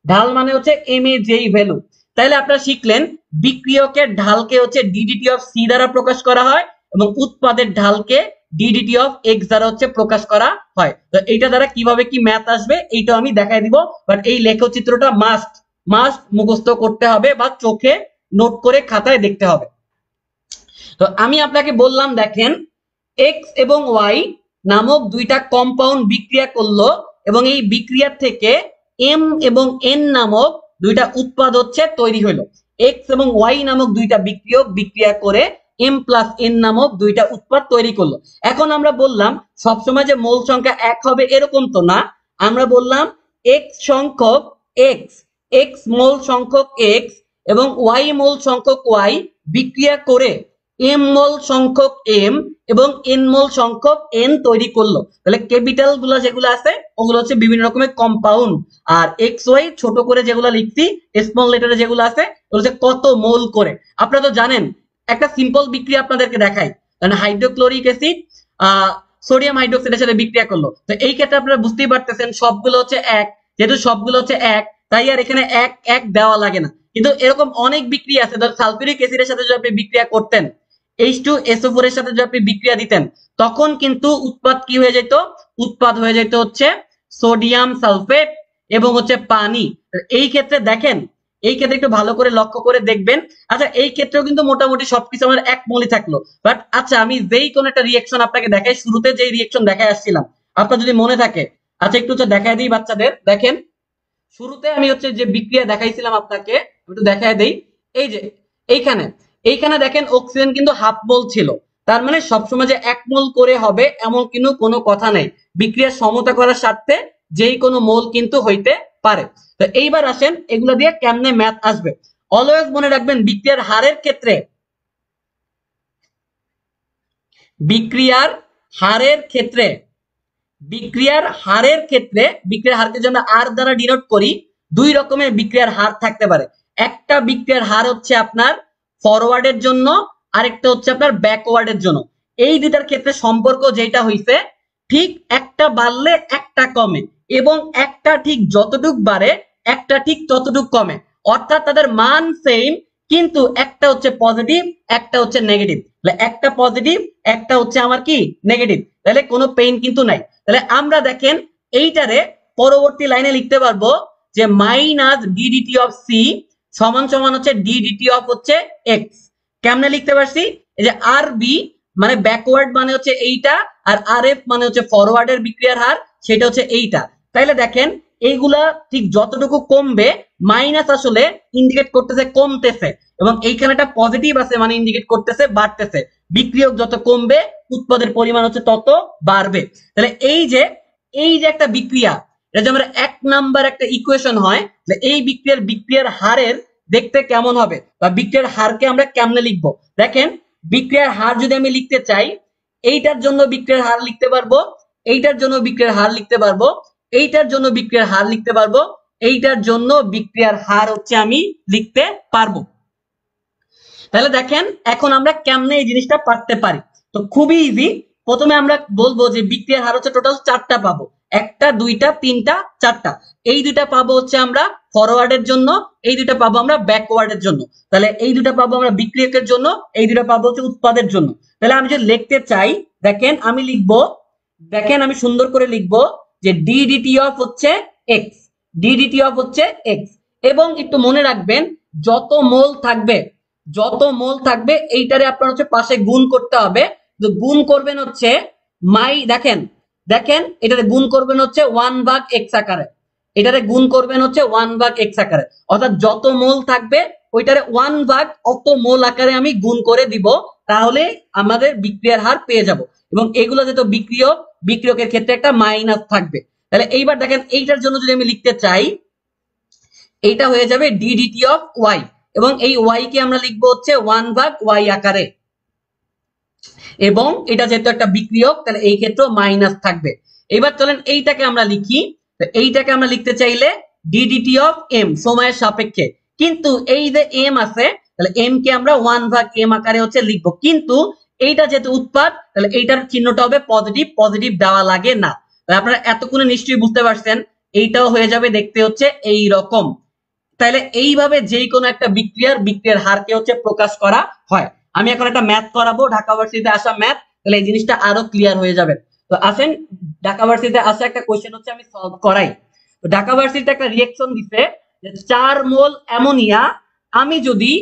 ঢাল মানে হচ্ছে এম এ যেই ভ্যালু। তাহলে আপনারা শিখলেন বিক্রিয়কের ঢালকে হচ্ছে ডিডিটি অফ সি দ্বারা প্রকাশ করা হয়, এবং উৎপাদের ঢালকে ডিডিটি অফ এক্স দ্বারা হচ্ছে প্রকাশ করা হয়। তো এইটা দ্বারা কিভাবে কি ম্যাথ আসবে এইটা আমি দেখাই দিব, বাট এই লেখচিত্রটা মাস্ট মাস্ট মুখস্থ করতে হবে বা চোখে নোট করে খাতায় দেখতে হবে। তো আমি আপনাকে বললাম দেখেন এক্স এবং ওয়াই নামক দুইটা কম্পাউন্ড বিক্রিয়া করলো এবং এই বিক্রিয়ার থেকে এম এবং এন নামক দুইটা উৎপাদ তৈরি হলো। এক্স এবং ওয়াই নামক দুইটা বিক্রিয়ক বিক্রিয়া করে এম প্লাস এন নামক দুইটা উৎপাদ তৈরি করলো। এখন আমরা বললাম সবসময় যে মোল সংখ্যা এক হবে এরকম তো না, আমরা বললাম এক্স সংখ্যক এক্স, এক্স মোল সংখ্যক এক্স এবং ওয়াই মোল সংখ্যক ওয়াই বিক্রিয়া করে এম মোল সংখ্যক এম এবং এন মোল সংখ্যক এন তৈরি করলো। তাহলে ক্যাপিটাল গুলো যেগুলো আছে ওগুলো বিভিন্ন রকমের কম্পাউন্ড, আর এক্স ওয়াই ছোট করে যেগুলো লিখছি স্মল লেটারে যেগুলো আছে ওগুলো কত মোল করে। আপনারা তো জানেন, একটা সিম্পল বিক্রিয়া আপনাদেরকে দেখাই, মানে হাইড্রোক্লোরিক অ্যাসিড সোডিয়াম হাইড্রোক্সাইডের সাথে বিক্রিয়া করলো। তো এই ক্ষেত্রে আপনারা বুঝতেই পারতেছেন সবগুলো এক, যেহেতু সবগুলো এক তাই আর এখানে এক এক দেওয়া লাগে না। কিন্তু এরকম অনেক বিক্রিয়া আছে, ধর সালফিউরিক অ্যাসিডের সাথে যদি আপনি বিক্রিয়া করতেন, H2SO4 এর সাথে যদি আপনি বিক্রিয়া দিতেন, তখন কিন্তু উৎপাদ কি হয়ে যেত, উৎপাদ হয়ে যেত সোডিয়াম সালফেট এবং পানি। এই ক্ষেত্রে দেখেন, এই ক্ষেত্রে একটু ভালো করে লক্ষ্য করে দেখবেন। আচ্ছা এই ক্ষেত্রেও কিন্তু মোটামুটি সবকিছু আমার এক মোলই থাকলো, বাট আচ্ছা আমি যেই কোন একটা রিয়েকশন আপনাকে দেখাই, শুরুতে যেই রিয়েকশন দেখাই আসছিলাম আপনার যদি মনে থাকে, আচ্ছা একটু দেখাই দিই বাচ্চাদের। দেখেন শুরুতে আমি যে বিক্রিয়া দেখাইছিলাম আপনাকে একটু দেখাই দেই। এই যে এইখানে এইখানে দেখেন অক্সিজেন কিন্তু হাফ মোল ছিল, তার মানে সবসময় যে এক মোল করে হবে এমন কিন্তু কোনো কথা নেই, বিক্রিয়ার সমতা করার স্বার্থে যেই কোনো মোল কিন্তু হইতে পারে। তো এইবার আসেন এগুলো দিয়ে কেমনে ম্যাথ আসবে। অলওয়েজ মনে রাখবেন বিক্রিয়ার হারের ক্ষেত্রে, বিক্রিয়ার হারের ক্ষেত্রে বিক্রিয়ার হারের ক্ষেত্রে বিক্রিয়ার হারকে যদি আমরা আর দ্বারা ডিনোট করি, দুই রকমের বিক্রিয়ার হার থাকতে পারে। একটা বিক্রিয়ার হার আপনার ফরওয়ার্ডের জন্য, আরেকটা আপনার ব্যাকওয়ার্ডের জন্য। এই দুটার ক্ষেত্রে সম্পর্ক যেটা হইছে, ঠিক একটা বাড়লে একটা কমে এবং একটা ঠিক যতটুক বাড়ে একটা ঠিক ততটুক কমে, অর্থাৎ তাদের মান সেম কিন্তু একটা পজিটিভ একটা নেগেটিভ। একটা পজিটিভ একটা আমার কি নেগেটিভ, তাহলে কোনো পেইন কিন্তু নাই। তাহলে আমরা দেখেন এইটারে পরবর্তী লাইনে লিখতে পারবো যে মাইনাস ডিডিটি অফ সি সমান সমান ডিডিটি অফ এক্স। কেমনে লিখতে পারছি, এই যে আর বি মানে ব্যাকওয়ার্ড মানে এইটা, আর আর এফ মানে ফরওয়ার্ডের বিক্রিয়ার হার, সেটা এইটা। তাইলে দেখেন এইগুলা ঠিক যতটুকু কমবে মাইনাস আসলে ইন্ডিকেট করতেছে কমতেছে, এবং এইখানে একটা পজিটিভ আছে মানে ইন্ডিকেট করতেছে বাড়তেছে। বিক্রিয়ক যত কমবে উৎপাদের পরিমাণ তত বাড়বে। তাহলে এই যে একটা বিক্রিয়া, এটা যে আমরা এক নাম্বার একটা ইকুয়েশন হয়, এই বিক্রিয়ার হারের দেখতে কেমন হবে বা বিক্রিয়ার হারকে আমরা কেমনে লিখবো। দেখেন বিক্রিয়ার হার যদি আমি লিখতে চাই, এইটার জন্য বিক্রিয়ার হার লিখতে পারবো, এইটার জন্য বিক্রিয়ার হার লিখতে পারবো, এইটার জন্য বিক্রিয়ার হার লিখতে পারবো, এইটার জন্য বিক্রিয়ার হার আমি লিখতে পারবো। তাহলে দেখেন এখন আমরা কেমনে এই জিনিসটা পারতে পারি। তো খুবই ইজি। প্রথমে আমরা বলবো যে বিক্রিয়ার হার টোটাল চারটা পাবো, একটা দুইটা তিনটা চারটা। এই দুইটা পাবো আমরা ফরওয়ার্ডের জন্য, এই দুইটা পাবো আমরা ব্যাকওয়ার্ডের জন্য। তাহলে এই দুইটা পাবো আমরা বিক্রিয়কের জন্য, এই দুইটা পাবো উৎপাদের জন্য। তাহলে আমি যদি লিখতে চাই, দেখেন আমি লিখবো, দেখেন আমি সুন্দর করে লিখবো যে DDT of x, DDT of x. এবং একটু মনে রাখবেন যত মোল থাকবে, যত মোল থাকবে এইটারে আপনার পাশে গুণ করতে হবে। তো গুণ করবেন দেখেন দেখেন এটারে গুণ করবেন 1/x আকারে, এটারে গুণ করবেন 1/x আকারে, অর্থাৎ যত মোল থাকবে ওইটারে 1/, অত মোল আকারে আমি গুণ করে দিব, তাহলে আমাদের বিক্রিয়ার হার পেয়ে যাব। এবং এগুলো যেহেতু বিক্রিয়ক, বিক্রিয়কের ক্ষেত্রে একটা মাইনাস থাকবে। তাহলে এইবার দেখেন এইটার জন্য যদি আমি লিখতে চাই, এইটা হয়ে যাবে ডিডিটি অফ ওয়াই, এবং এই ওয়াই কে আমরা লিখবো 1/y আকারে, এবং এটা যেহেতু একটা বিক্রিয়ক তাহলে এই ক্ষেত্রে মাইনাস থাকবে। এবার চলেন এইটাকে আমরা লিখি। এইটাকে আমরা লিখতে চাইলে ডিডিটি অফ এম সময়ের সাপেক্ষে, কিন্তু এই যে এম আছে তাহলে এম কে আমরা 1/m আকারে লিখবো, কিন্তু এইটা যেহেতু উৎপাদ তাহলে এইটার চিহ্নটা হবে পজিটিভ, পজিটিভ দেওয়া লাগে না। আপনারা এতক্ষণে নিশ্চয়ই বুঝতে পারছেন এইটাও হয়ে যাবে দেখতে এই রকম। তাহলে এইভাবে যেই কোনো একটা বিক্রিয়ার হারকে প্রকাশ করা হয়। আমি এখন একটা ম্যাথ করাবো, ঢাকা ভার্সিটিতে আসা ম্যাথ, তাহলে এই জিনিসটা আরো ক্লিয়ার হয়ে যাবে। তো আসেন ঢাকা ভার্সিটিতে আসা একটা কোশ্চেন আমি সলভ করাই। তো ঢাকা ভার্সিটিতে একটা রিঅ্যাকশন দিছে যে 4 মোল অ্যামোনিয়া আমি যদি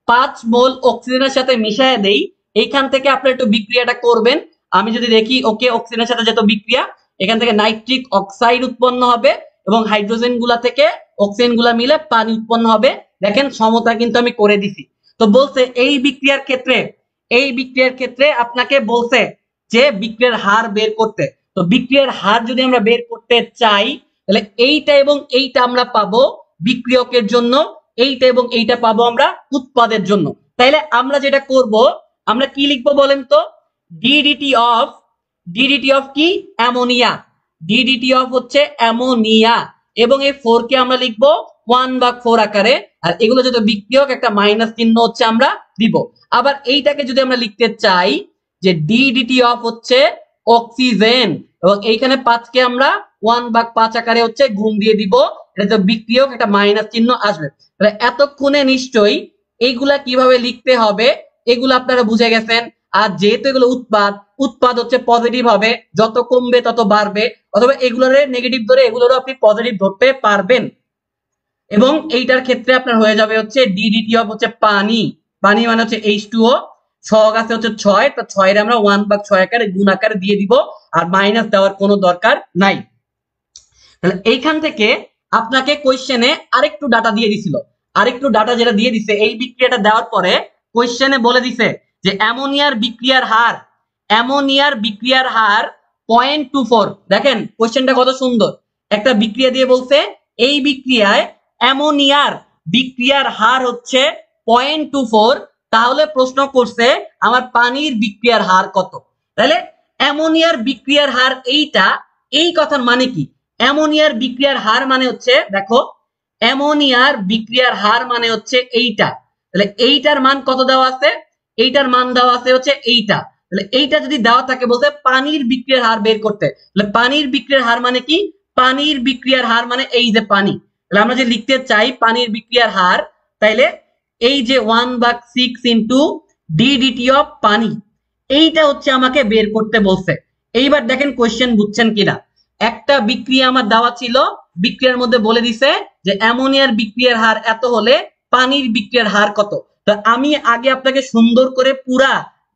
5 মোল অক্সিজেনের সাথে মিশিয়ে দেই, এইখান থেকে আপনি একটু বিক্রিয়াটা করবেন, আমি যদি দেখি ওকে অক্সিজেনের সাথে যেহেতু বিক্রিয়া, এখান থেকে নাইট্রিক অক্সাইড উৎপন্ন হবে এবং হাইড্রোজেন গুলা থেকে অক্সিজেন গুলা মিলে পানি উৎপন্ন হবে। দেখেন সমতা কিন্তু আমি করে দিছি। তো বলছে এই বিক্রিয়ার ক্ষেত্রে আপনাকে বলছে যে বিক্রিয়ার হার বের করতে। তো বিক্রিয়ার হার যদি আমরা বের করতে চাই তাহলে এইটা এবং এইটা আমরা পাবো বিক্রিয়কের জন্য, এইটা এবং এইটা পাবো আমরা উৎপাদের জন্য। তাইলে আমরা যেটা করব, আমরা কি লিখবো বলেন তো, ডিডিটি অফ কি অ্যামোনিয়া, ডিডিটি অফ হচ্ছে অ্যামোনিয়া, এবং এই 4 কে আমরা লিখবো 1/4 আকারে, আর এগুলো যদি বিক্রিয়ক একটা মাইনাস চিহ্ন হচ্ছে আমরা দিব। আবার এইটাকে যদি আমরা লিখতে চাই যে ডিডিটি অফ হচ্ছে অক্সিজেন, এবং এইখানে 5 কে আমরা 1/5 আকারে হচ্ছে গুণ দিয়ে দিব, এটা তো বিক্রিয়ক একটা মাইনাস চিহ্ন আসবে। তাহলে এতক্ষণে নিশ্চয়ই এইগুলা কিভাবে লিখতে হবে এগুলো আপনারা বুঝে গেছেন। আর যেহেতু এগুলো উৎপাদ হচ্ছে পজিটিভ হবে, যত কমবে তত বাড়বে, অথবা এগুলোর নেগেটিভ ধরে এগুলোরও আপনি পজিটিভ ধরতে পারবেন। এবং এইটার ক্ষেত্রে আপনার হয়ে যাবে হচ্ছে ডিডিটি অফ হচ্ছে পানি, পানি মানে হচ্ছে H2O, ছক আছে হচ্ছে 6, তো 6 এর আমরা 1/6 আকারে গুণ আকারে দিয়ে দিব, আর মাইনাস দেওয়ার কোনো দরকার নাই। তাহলে এইখান থেকে আপনাকে কোশ্চেনে আরেকটু ডাটা দিয়ে দিছিল, আরেকটু ডাটা যেটা দিয়ে দিছে এই বিক্রিয়াটা দেওয়ার পরে কোশ্চেনে বলে দিছে যে অ্যামোনিয়ার বিক্রিয়ার হার 0.24। দেখেন কোশ্চেনটা কত সুন্দর, একটা বিক্রিয়া দিয়ে বলছে এই বিক্রিয়ায় অ্যামোনিয়ার বিক্রিয়ার হার হচ্ছে 0.24, তাহলে প্রশ্ন করছে আমার পানির বিক্রিয়ার হার কত। তাহলে অ্যামোনিয়ার বিক্রিয়ার হার এইটা, এই কথার মানে কি, অ্যামোনিয়ার বিক্রিয়ার হার মানে হচ্ছে, দেখো অ্যামোনিয়ার বিক্রিয়ার হার মানে হচ্ছে এইটা, তাহলে এইটার মান কত দেওয়া আছে, এইটার মান দেওয়া আছে হচ্ছে এইটা। তাহলে এইটা যদি দেওয়া থাকে বলতে পানির বিক্রিয়ার হার বের করতে, তাহলে পানির বিক্রিয়ার হার মানে কি, পানির বিক্রিয়ার হার মানে এই যে পানি, তাহলে আমরা যে লিখতে চাই পানির বিক্রিয়ার হার, তাইলে এই যে 1/6 ইন্টু ডিডিটি অফ পানি, এইটা হচ্ছে আমাকে বের করতে বলছে। এইবার দেখেন কোশ্চেন বুঝছেন কিনা। একটা বিক্রিয়া আমার দেওয়া ছিল, বিক্রিয়ার মধ্যে বলে দিছে যে অ্যামোনিয়ার বিক্রিয়ার হার এত হলে পানির বিক্রিয়ার হার কত। তো আমি আগে আপনাকে সুন্দর করে পুরা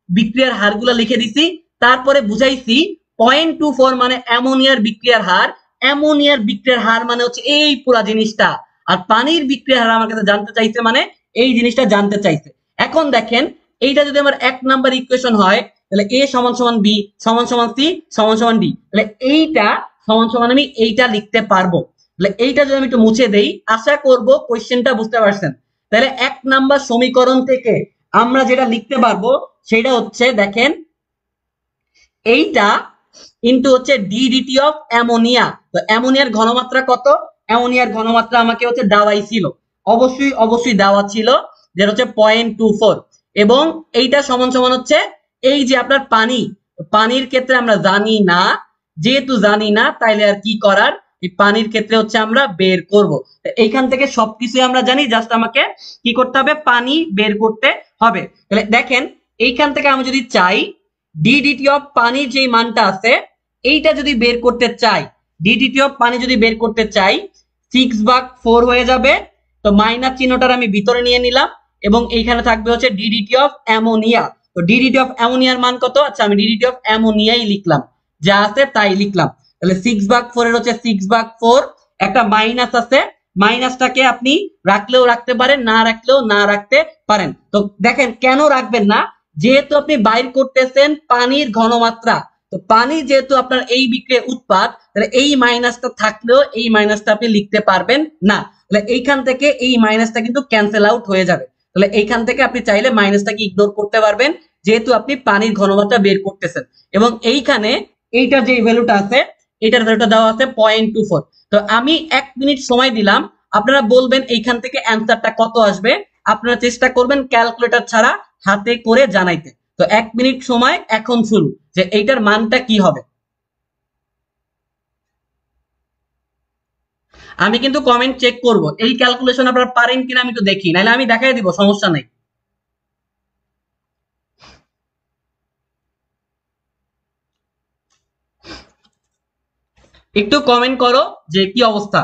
বিক্রিয়ার হারগুলো লিখে দিছি, তারপরে বুঝাইছি 0.24 মানে অ্যামোনিয়ার বিক্রিয়ার হার, অ্যামোনিয়ার বিক্রিয়ার হার মানে হচ্ছে এই পুরা জিনিসটা, আর পানির বিক্রিয়ার হার আমার কাছে জানতে চাইছে মানে এই জিনিসটা জানতে চাইছে। এখন দেখেন এইটা যদি আমার 1 নাম্বার ইকুয়েশন হয় তাহলে a সমান সমান b সমান সমান c সমান সমান d, তাহলে এইটা সমান সমান আমি এইটা লিখতে পারবো। তাহলে এইটা যদি আমি একটু মুছে দেই, আশা করব কোশ্চেনটা বুঝতে পারছেন। তাহলে 1 নাম্বার সমীকরণ থেকে আমরা যেটা লিখতে পারবো সেটা হচ্ছে, দেখেন এইটা ইনটু হচ্ছে ডিডিটি অফ অ্যামোনিয়া। তো অ্যামোনিয়ার ঘনমাত্রা কত, অ্যামোনিয়ার ঘনমাত্রা আমাকে হচ্ছে দেওয়াই ছিল, অবশ্যই দেওয়া ছিল, যেটা হচ্ছে 0.24, এবং এইটা সমান সমান হচ্ছে এই যে আপনার পানি, পানির ক্ষেত্রে আমরা জানি না, যেহেতু জানি না তাইলে আর কি করার, এই পানির ক্ষেত্রে হচ্ছে আমরা বের করব। এইখান থেকে সবকিছু আমরা জানি, জাস্ট আমাকে কি করতে হবে, পানি বের করতে হবে। তাহলে দেখেন এইখান থেকে আমি যদি চাই ডিডিটি অফ পানির যে মানটা আছে এইটা যদি বের করতে চাই, ডিডিটি অফ পানি যদি বের করতে চাই 6/4 হয়ে যাবে। তো মাইনাস চিহ্নটার আমি ভিতরে নিয়ে নিলাম, এবং এইখানে থাকবে হচ্ছে ডিডিটি অফ অ্যামোনিয়া। তো ডিডিটি অফ অ্যামোনিয়ার মান কত, আচ্ছা আমি ডিডিটি অফ অ্যামোনিয়াই লিখলাম, যা আছে তাই লিখলাম। তাহলে 6/4 এর হচ্ছে 6/4, একটা মাইনাস আছে, মাইনাসটাকে আপনি রাখলেও রাখতে পারেন, না রাখলেও না রাখতে পারেন। তো দেখেন কেন রাখবেন না, যেহেতু আপনি বাইর করতেছেন পানির ঘনমাত্রা, তো পানি যেহেতু আপনার এই বিক্রিয়া উৎপাদ, তাহলে এই মাইনাসটা থাকলেও এই মাইনাসটা আপনি লিখতে পারবেন না, তাহলে এইখান থেকে এই মাইনাসটা কিন্তু ক্যান্সেল আউট হয়ে যাবে। তাহলে এইখান থেকে আপনি চাইলে মাইনাসটাকে ইগনোর করতে পারবেন, যেহেতু আপনি পানির ঘনমাত্রা বের করতেছেন। এবং এইখানে এইটার যে ভ্যালুটা আছে, এটার ভ্যালুটা দেওয়া আছে 0.24। তো আমি 1 মিনিট সময় দিলাম, আপনারা বলবেন এইখান থেকে অ্যান্সারটা কত আসবে, আপনারা চেষ্টা করবেন ক্যালকুলেটর ছাড়া হাতে করে জানাইতে। তো 1 মিনিট সময় এখন শুরু, যে এইটার মানটা কি হবে। আমি কিন্তু কমেন্ট চেক করব, এই ক্যালকুলেশন আপনারা পারেন কিনা আমি একটু দেখি, নাহলে আমি দেখাই দিব, সমস্যা নেই। একটু কমেন্ট করো যে কি অবস্থা।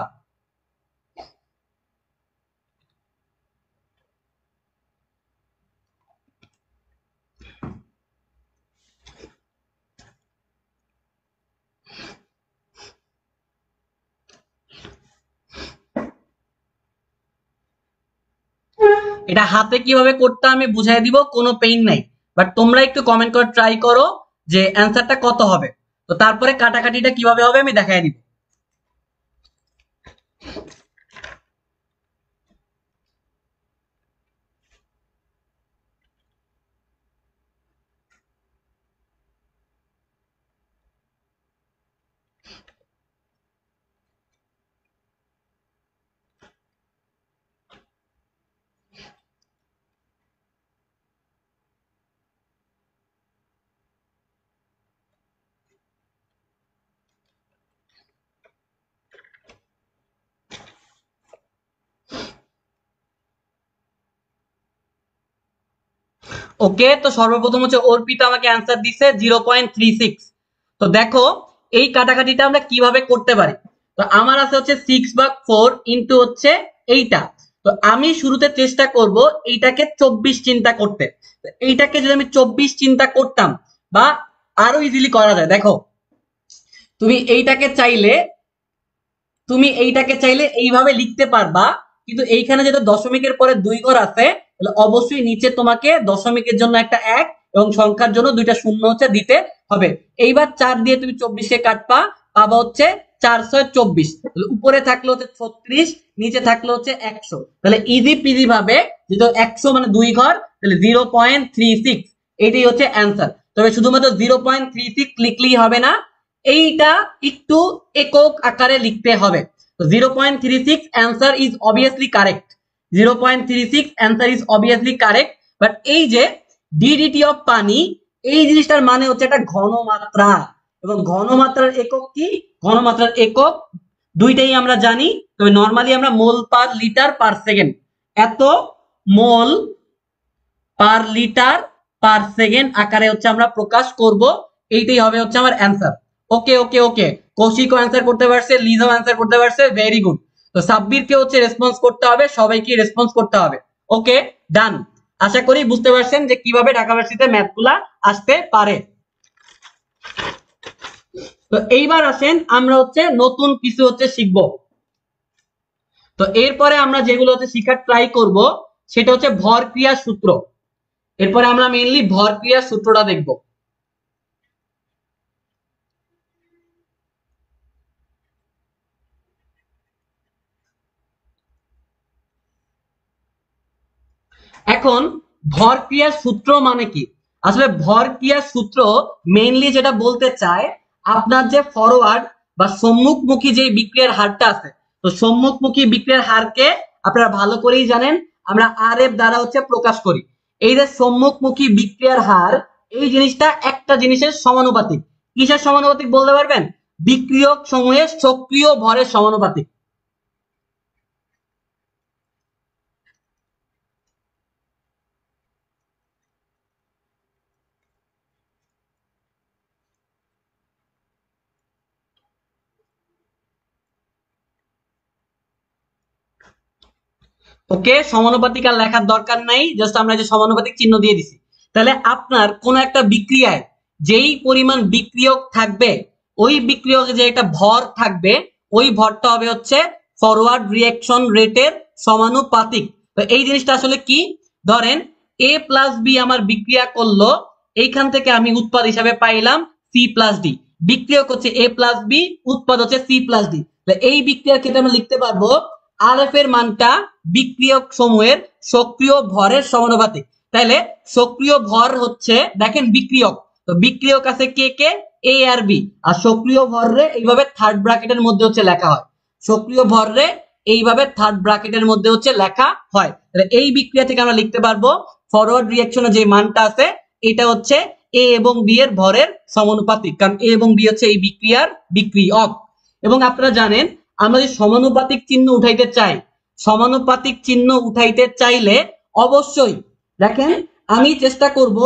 এটা হাতে কিভাবে করতে আমি বুঝাই দিব, কোনো পেইন নাই, বাট তোমরা একটু কমেন্ট করে ট্রাই করো যে অ্যান্সারটা কত হবে। তো তারপরে কাটাকাটিটা কিভাবে হবে আমি দেখাই দিব। ওকে, তো সর্বপ্রথম হচ্ছে অর্পিতা আমাকে অ্যান্সার দিছে 0.36। তো দেখো এই কাটাকাটিটা আমরা কিভাবে করতে পারি। তো আমার আছে হচ্ছে 6/4 ইন্টু হচ্ছে এইটা। তো আমি শুরুতে চেষ্টা করব এইটাকে 24 চিন্তা করতে। তো এইটাকে যদি আমি 24 চিন্তা করতাম, বা আরো ইজিলি করা যায়, দেখো তুমি এইটাকে চাইলে এইভাবে লিখতে পারবা, কিন্তু এইখানে যেটা দশমিকের পরে 2 ঘর আছে, তাহলে অবশ্যই নিচে তোমাকে দশমিকের জন্য একটা 1 এবং সংখ্যার জন্য 2টা শূন্য হচ্ছে দিতে হবে। এইবার 4 দিয়ে তুমি 24 কে কাটবা, পাবা হচ্ছে 4/6 = 24। তাহলে উপরে থাকলো হচ্ছে 36, নিচে থাকলো হচ্ছে 100। তাহলে ইজি পিজি ভাবে, যেহেতু 100 মানে 2 ঘর, তাহলে 0.36 এটাই হচ্ছে অ্যান্সার। তবে শুধুমাত্র 0.36 লিখলেই হবে না, এইটা একটু একক আকারে লিখতে হবে। তো 0.36 answer is obviously correct. 0.36 answer is obviously correct. But এই যে ডিডিটি অফ পানি, এই জিনিসটার মানে হচ্ছে একটা ঘনমাত্রা, এবং ঘনমাত্রার একক কি? ঘনমাত্রার একক দুইটাই আমরা জানি, তবে নরমালি আমরা মোল পার লিটার পার সেকেন্ড, এত মোল পার লিটার পার সেকেন্ড আকারে হচ্ছে আমরা প্রকাশ করব। এইটাই হবে হচ্ছে আমার অ্যান্সার। ওকে ওকে ওকে, কৌশিকও অ্যান্সার করতে পারছে, লিজাও অ্যান্সার করতে পারছে, ভেরি গুড। তো সাব্বিরকে হচ্ছে রেসপন্স করতে হবে, সবাইকে রেসপন্স করতে হবে। ওকে, ডান। আশা করি বুঝতে পারছেন যে কিভাবে ঢাকা ভার্সিটিতে ম্যাথগুলা আসতে পারে। তো এইবার আসেন আমরা হচ্ছে নতুন কিছু হচ্ছে শিখবো। তো এরপরে আমরা যেগুলো হচ্ছে শিখার ট্রাই করব সেটা হচ্ছে ভর ক্রিয়া সূত্র। এরপরে আমরা মেইনলি ভর ক্রিয়া সূত্রটা দেখব। এখন ভর ক্রিয়া সূত্র মানে কি? আসলে ভর ক্রিয়া সূত্র মেইনলি যেটা বলতে চায়, আপনার যে ফরওয়ার্ড বা সম্মুখমুখী যে বিক্রিয়ার হারটা আছে, তো সম্মুখমুখী বিক্রিয়ার হারকে আপনারা ভালো করেই জানেন আমরা আর এফ দ্বারা হচ্ছে প্রকাশ করি। এই যে সম্মুখমুখী বিক্রিয়ার হার, এই জিনিসটা একটা জিনিসের সমানুপাতিক। কিসের সমানুপাতিক বলতে পারবেন? বিক্রিয়ক সমূহের সক্রিয় ভরের সমানুপাতিক। ওকে, সমানুপাতিক আর লেখার দরকার নাই, জাস্ট আমরা যে সমানুপাতিক চিহ্ন দিয়ে দিছি। তাহলে আপনার কোন একটা বিক্রিয়ায় যেই পরিমাণ বিক্রিয়ক থাকবে, ওই বিক্রিয়কে যে একটা ভর থাকবে, ওই ভরটা হবে হচ্ছে ফরওয়ার্ড রিঅ্যাকশন রেটের সমানুপাতিক। তো এই জিনিসটা আসলে কি? ধরেন এ প্লাস বি আমার বিক্রিয়া করলো, এইখান থেকে আমি উৎপাদ হিসাবে পাইলাম সি প্লাস ডি। বিক্রিয়ক হচ্ছে এ প্লাস বি, উৎপাদ হচ্ছে সি প্লাস ডি। এই বিক্রিয়ার ক্ষেত্রে আমরা লিখতে পারবো আর এফ এর মানটা বিক্রিয়ক সমূহের সক্রিয় ভরের সমানুপাতিক। তাহলে সক্রিয় ভর হচ্ছে, দেখেন বিক্রিয়ক, তো বিক্রিয়ক আছে কে কে? এ আর বি। আর সক্রিয় ভর রে এইভাবে থার্ড ব্র্যাকেটের মধ্যে হচ্ছে লেখা হয়। সক্রিয় ভর রে এইভাবে থার্ড ব্র্যাকেটের মধ্যে হচ্ছে লেখা হয়। তাহলে এই বিক্রিয়া থেকে আমরা লিখতে পারবো ফরওয়ার্ড রিঅ্যাকশনে যে মানটা আছে, এটা হচ্ছে এ এবং বি এর ভরের সমানুপাতিক, কারণ এ এবং বি হচ্ছে এই বিক্রিয়ার বিক্রিয়ক। এবং আপনারা জানেন আমরা যদি সমানুপাতিক চিহ্ন উঠাইতে চাই, সমানুপাতিক চিহ্ন উঠাইতে চাইলে অবশ্যই দেখেন আমি চেষ্টা করব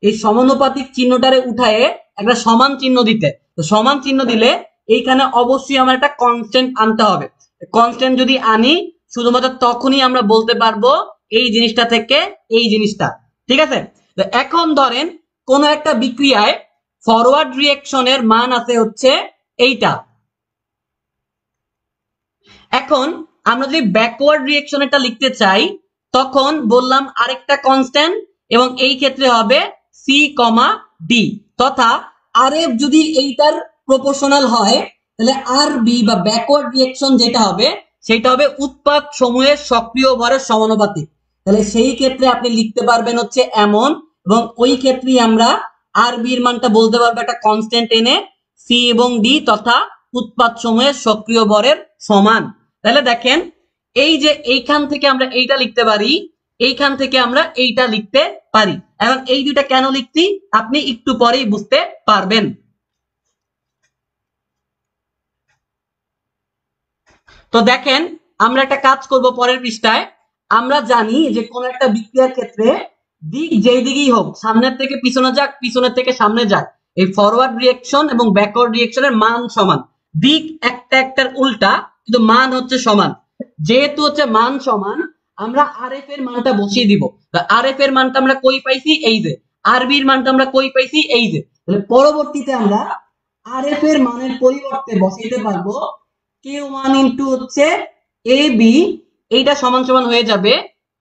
এই সমানুপাতিক চিহ্নটারে উঠায়ে একটা সমান চিহ্ন দিতে। তো সমান চিহ্ন দিলে এইখানে অবশ্যই আমার একটা কনস্ট্যান্ট আনতে হবে। কনস্ট্যান্ট যদি আনি, শুধুমাত্র তখনই আমরা বলতে পারবো এই জিনিসটা থেকে এই জিনিসটা। ঠিক আছে? তো এখন ধরেন কোন একটা বিক্রিয়ায় ফরওয়ার্ড রিঅ্যাকশনের মান আছে হচ্ছে এইটা। এখন আমরা যদি ব্যাকওয়ার্ড রিঅ্যাকশনেরটা লিখতে চাই, তখন বললাম আরেকটা কনস্ট্যান্ট, এবং এই ক্ষেত্রে হবে সি কমা ডি, তথা আর এফ যদি এইটার প্রপোর্শনাল হয় তাহলে আর বি বা ব্যাকওয়ার্ড রিঅ্যাকশন যেটা হবে সেটা হবে উৎপাদ সমূহের সক্রিয় ভরের সমানুপাতিক। তাহলে সেই ক্ষেত্রে আপনি লিখতে পারবেন হচ্ছে এমন, এবং ওই ক্ষেত্রেই আমরা আর বি এর মানটা বলতে পারবো একটা কনস্ট্যান্ট এনে সি এবং ডি তথা উৎপাদ সমূহের সক্রিয় ভরের সমান। তাহলে দেখেন এই যে এইখান থেকে আমরা এইটা লিখতে পারি, এইখান থেকে আমরা এইটা লিখতে পারি। এখন এই দুইটা কেন লিখছি আপনি একটু পরেই বুঝতে পারবেন। তো দেখেন আমরা একটা কাজ করব পরের পৃষ্ঠায়। আমরা জানি যে কোন একটা বিক্রিয়ার ক্ষেত্রে দিক যেই দিকেই হোক, সামনের থেকে পিছনে যাক পিছনের থেকে সামনে যাক, এই ফরওয়ার্ড রিঅ্যাকশন এবং ব্যাকওয়ার্ড রিঅ্যাকশনের মান সমান। দিক একটা একটার উল্টা কিন্তু মান হচ্ছে সমান। যেহেতু হচ্ছে মান সমান আমরা আর এফ এর মানটা বসিয়ে দিব। আর এফ এর মানটা আমরা কই পাইছি, এই যে। আর বি এর মানটা আমরা কই পাইছি, এই যে। তাহলে পরবর্তীতে আমরা আর এফ এর মানের পরিবর্তে বসাইতে পারবো K1 ইন্টু হচ্ছে এ বি, এইটা সমান সমান হয়ে যাবে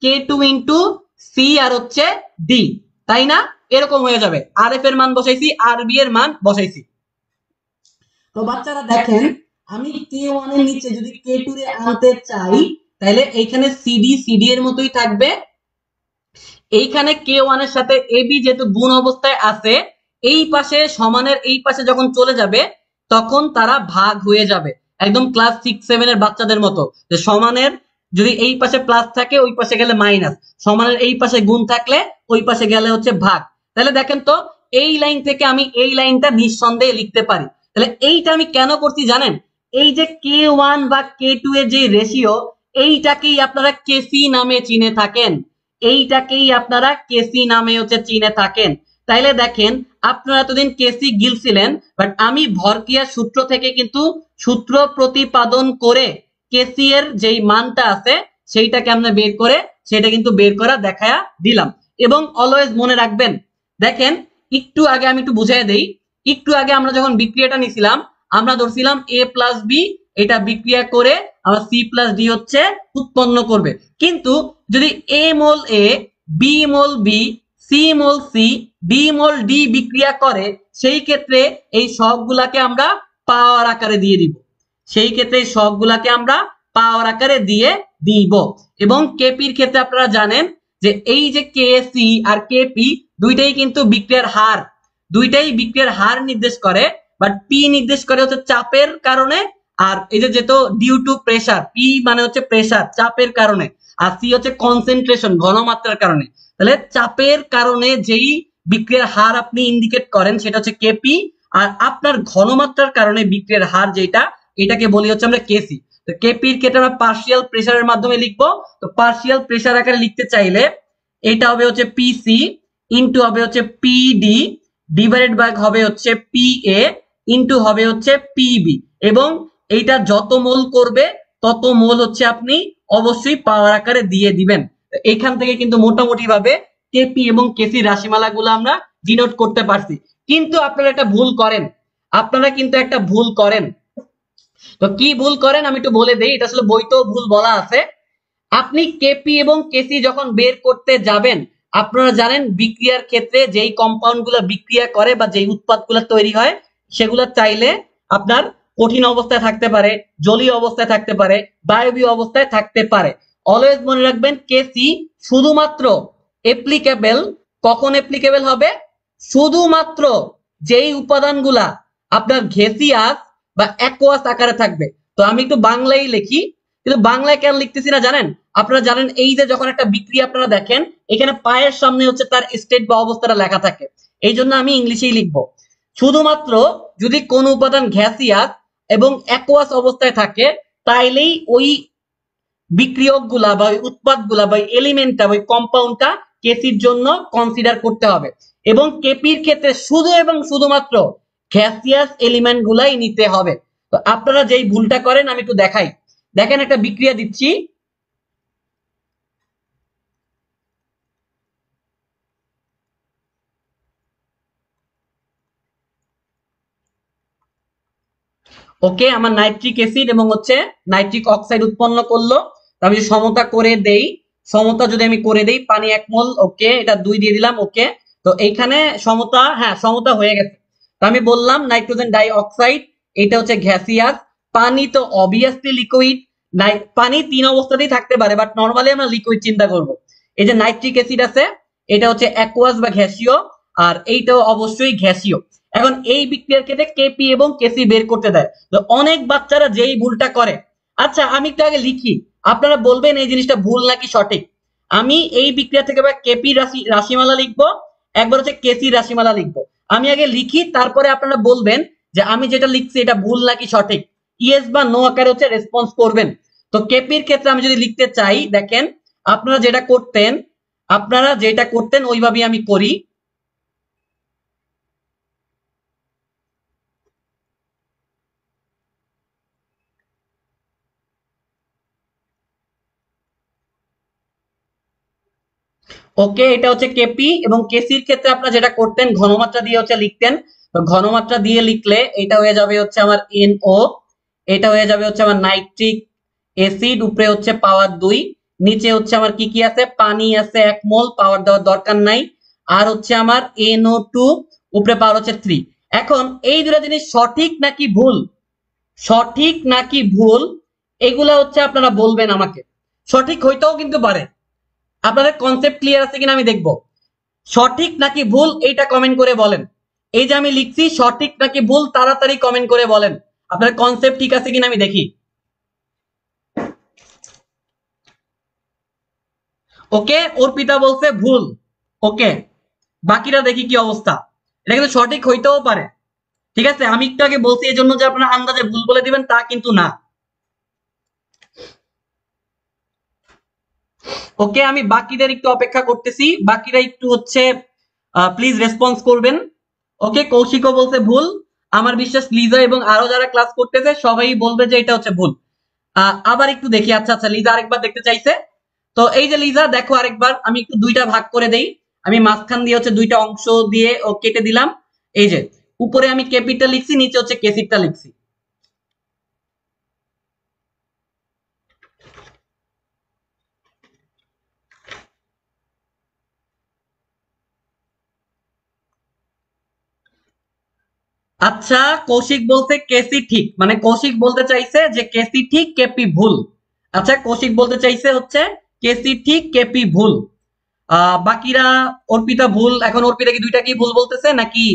K2 ইন্টু সি আর হচ্ছে ডি, তাই না? এরকম হয়ে যাবে। আর এফ এর মান বসাইছি, আর বি এর মান বসাইছি। তো বাচ্চারা দেখেন আমি K1 এর নিচে যদি K2 রে আনতে চাই তাহলে এইখানে সিডি এর মতোই থাকবে। এইখানে K1 এর সাথে এবি যেহেতু গুণ অবস্থায় আছে, এই পাশে সমানের এই পাশে যখন চলে যাবে তখন তারা ভাগ হয়ে যাবে, একদম ক্লাস 6-7 এর বাচ্চাদের মতো, যে সমানের যদি এই পাশে প্লাস থাকে ওই পাশে গেলে মাইনাস, সমানের এই পাশে গুণ থাকলে ওই পাশে গেলে হচ্ছে ভাগ। তাহলে দেখেন তো এই লাইন থেকে আমি এই লাইনটা নিঃসন্দেহে লিখতে পারি। তাহলে এইটা আমি কেন করছি জানেন? এই যে K1 বা K2 এর যে রেশিও, এইটাকেই আপনারা কেসি নামে চিনে থাকেন, এইটাকেই আপনারা কেসি নামে হচ্ছে চিনে থাকেন। তাইলে দেখেন আপনারা এতদিন কেসি গিলছিলেন, বাট আমি ভরক্রিয়ার সূত্র থেকে কিন্তু সূত্র প্রতিপাদন করে কেসি এর যেই মানটা আছে সেইটাকে আমরা বের করে সেটা কিন্তু বের করা দেখায়া দিলাম। এবং অলওয়েজ মনে রাখবেন, দেখেন একটু আগে আমি একটু বুঝাই দেই। একটু আগে আমরা যখন বিক্রিয়াটা নিছিলাম আমরা ধরছিলাম এ প্লাস বি, এটা বিক্রিয়া করে আমরা সি প্লাস ডি হচ্ছে উৎপন্ন করবে। কিন্তু যদি এ মোল এ, বি মোল বি, সি মোল সি, ডি মোল ডি বিক্রিয়া করে সেই ক্ষেত্রে এই সবগুলাকে আমরা পাওয়ার আকারে দিয়ে দিব। সেই ক্ষেত্রে এই সবগুলাকে আমরা পাওয়ার আকারে দিয়ে দিব। এবং কেপির ক্ষেত্রে আপনারা জানেন যে এই যে কেসি আর কেপি দুইটাই কিন্তু বিক্রিয়ার হার, দুইটাই বিক্রিয়ার হার নির্দেশ করে, বাট পি নির্দেশ করে হচ্ছে চাপের কারণে, আর এই যে যেহেতু ডিউ টু প্রেসার, পি মানে হচ্ছে প্রেসার চাপের কারণে, আর সি হচ্ছে কনসেন্ট্রেশন ঘনমাত্রার কারণে। তাহলে চাপের কারণে যেই বিক্রিয়ার হার আপনি ইন্ডিকেট করেন সেটা হচ্ছে কেপি, আর আপনার ঘনমাত্রার কারণে বিক্রিয়ার হার যেটা এটাকে বলি হচ্ছে আমরা কেসি। তো কেপির ক্ষেত্রে আমরা পার্শিয়াল প্রেসারের মাধ্যমে লিখবো। তো পার্শিয়াল প্রেসার আকারে লিখতে চাইলে এটা হবে হচ্ছে পিসি ইন্টু হবে হচ্ছে পিডি ডিভাইডেড বাই হবে হচ্ছে পিএ ইন্টু হবে হচ্ছে পিবি, এবং এইটা যত মোল করবে তত মোল হচ্ছে আপনি অবশ্যই পাওয়ার আকারে দিয়ে দিবেন। এখান থেকে কিন্তু মোটামুটি ভাবে কেপি এবং কেসি রাশিমালা গুলো আমরা ডিনোট করতে পারছি। কিন্তু আপনারা একটা ভুল করেন, আপনারা কিন্তু একটা ভুল করেন। তো কি ভুল করেন আমি একটু বলে দেই, এটা আসলে বইতেও ভুল বলা আছে। আপনি কেপি এবং কেসি যখন বের করতে যাবেন আপনারা জানেন বিক্রিয়ার ক্ষেত্রে যেই কম্পাউন্ড গুলো বিক্রিয়া করে বা যেই উৎপাদগুলো তৈরি হয় সেগুলো চাইলে আপনার কঠিন অবস্থায় থাকতে পারে, জলীয় অবস্থায় থাকতে পারে, বায়বীয় অবস্থায় থাকতে পারে। অলওয়েজ মনে রাখবেন কেসি শুধুমাত্র অ্যাপ্লিকেবল কখন অ্যাপ্লিকেবল হবে, শুধুমাত্র যেই উপাদানগুলা আপনার ঘেসিয়াস বা অ্যাকোয়াস আকারে থাকবে। তো আমি একটু বাংলায় লিখি, কিন্তু বাংলায় কেন লিখতেছি না জানেন? আপনারা জানেন এই যে যখন একটা বিক্রিয়া আপনারা দেখেন এখানে পায়ের সামনে হচ্ছে তার স্টেট বা অবস্থাটা লেখা থাকে, এই জন্য আমি ইংলিশেই লিখবো। শুধুমাত্র যদি কোন উপাদান গ্যাসিয়াস এবং অ্যাকোয়াস অবস্থায় থাকে তাইলেই ওই বিক্রিয়ক গুলা বা ওই উৎপাদ গুলা বা এলিমেন্টটা ওই কম্পাউন্ডটা কেসির জন্য কনসিডার করতে হবে। এবং কেপির ক্ষেত্রে শুধু এবং শুধুমাত্র গ্যাসিয়াস এলিমেন্ট গুলাই নিতে হবে। তো আপনারা যেই ভুলটা করেন আমি একটু দেখাই। দেখেন একটা বিক্রিয়া দিচ্ছি, ওকে আমার নাইট্রিক অ্যাসিড এবং হচ্ছে নাইট্রিক অক্সাইড উৎপন্ন করলো। আমি সমতা করে দেই সমতা যদি আমি করে দেই, পানি 1 মোল, ওকে, এটা 2 দিয়ে দিলাম, ওকে। তো এইখানে সমতা, হ্যাঁ সমতা হয়ে গেছে। তো আমি বললাম নাইট্রোজেন ডাই অক্সাইড, এটা হচ্ছে গ্যাসিয়াস। পানি তো অবভিয়াসলি লিকুইড, পানি 3 অবস্থাতেই থাকতে পারে, বাট নরমালি আমরা লিকুইড চিন্তা করব। এই যে নাইট্রিক অ্যাসিড আছে, এটা হচ্ছে অ্যাকুয়াস বা গ্যাসীয়, আর এইটাও অবশ্যই গ্যাসীয়। এখন এই বিক্রিয়ার ক্ষেত্রে কেপি এবং কেসি বের করতে দেয়, তো অনেক বাচ্চারা যেই ভুলটা করে। আচ্ছা আমি একটু আগে লিখি, আপনারা বলবেন এই জিনিসটা ভুল নাকি সঠিক। আমি এই বিক্রিয়া থেকে কেপি রাশিমালা লিখবো, একবার হচ্ছে কেসি রাশিমালা লিখবো। আমি আগে লিখি, তারপরে আপনারা বলবেন যে আমি যেটা লিখছি এটা ভুল নাকি সঠিক। ইয়েস বা নো আকারে হচ্ছে রেসপন্স করবেন। তো কেপির ক্ষেত্রে আমি যদি লিখতে চাই, দেখেন আপনারা যেটা করতেন ওইভাবেই আমি করি। ওকে, এটা হচ্ছে কেপি, এবং কেসির ক্ষেত্রে আপনারা যেটা করতেন ঘনমাত্রা দিয়ে হচ্ছে লিখতেন। তো ঘনমাত্রা দিয়ে লিখলে এটা হয়ে যাবে হচ্ছে আমার NO, এটা হয়ে যাবে হচ্ছে আমার নাইট্রিক অ্যাসিড, উপরে হচ্ছে পাওয়ার 2, নিচে হচ্ছে আমার কি কি আছে, পানি আছে 1 মোল, পাওয়ার দেওয়ার দরকার নাই, আর হচ্ছে আমার NO2, উপরে পাওয়ার হচ্ছে 3। এখন এই দুটো জিনিস সঠিক নাকি ভুল, সঠিক নাকি ভুল, এগুলা হচ্ছে আপনারা বলবেন আমাকে। সঠিক হইতেও কিন্তু পারে, আপনাদের কনসেপ্ট ক্লিয়ার আছে কিনা আমি দেখবো। সঠিক নাকি ভুল এইটা কমেন্ট করে বলেন। এই যে আমি লিখছি সঠিক নাকি ভুল, তাড়াতাড়ি কমেন্ট করে বলেন আপনার কনসেপ্ট ঠিক আছে কিনা আমি দেখি। ওকে, অর্পিতা বলছে ভুল। ওকে, বাকিরা দেখি কি অবস্থা। এটা কিন্তু সঠিক হইতেও পারে, ঠিক আছে। আমি একটু আগে বলছি এই জন্য যে আপনারা আন্দাজে ভুল বলে দিবেন তা কিন্তু না। ওকে, আমি বাকিদের একটু অপেক্ষা করতেছি, বাকিরা একটু হচ্ছে প্লিজ রেসপন্স করবেন। ওকে, কৌশিকও বলছে ভুল। আমার বিশ্বাস লিজা এবং আরো যারা ক্লাস করতেছে সবাই বলবে যে এটা হচ্ছে ভুল। আবার একটু দেখি, আচ্ছা আচ্ছা লিজা আরেকবার দেখতে চাইছে। তো এই যে লিজা দেখো আরেকবার, আমি একটু দুইটা ভাগ করে দেই। আমি মাঝখান দিয়ে হচ্ছে দুইটা অংশ দিয়ে ও কেটে দিলাম। এই যে উপরে আমি ক্যাপিটা লিখছি, নিচে হচ্ছে কেসিটটা লিখছি। আচ্ছা, কৌশিক বলতে কেসি ঠিক, মানে কৌশিক বলতে চাইছে যে কেসি ঠিক কেপি ভুল। আচ্ছা কৌশিক বলতে চাইছে হচ্ছে কেসি ঠিক কেপি ভুল। বাকিরা, অর্পিতা ভুল, এখন অর্পিতা কি দুইটা কি ভুল বলতেছে নাকি?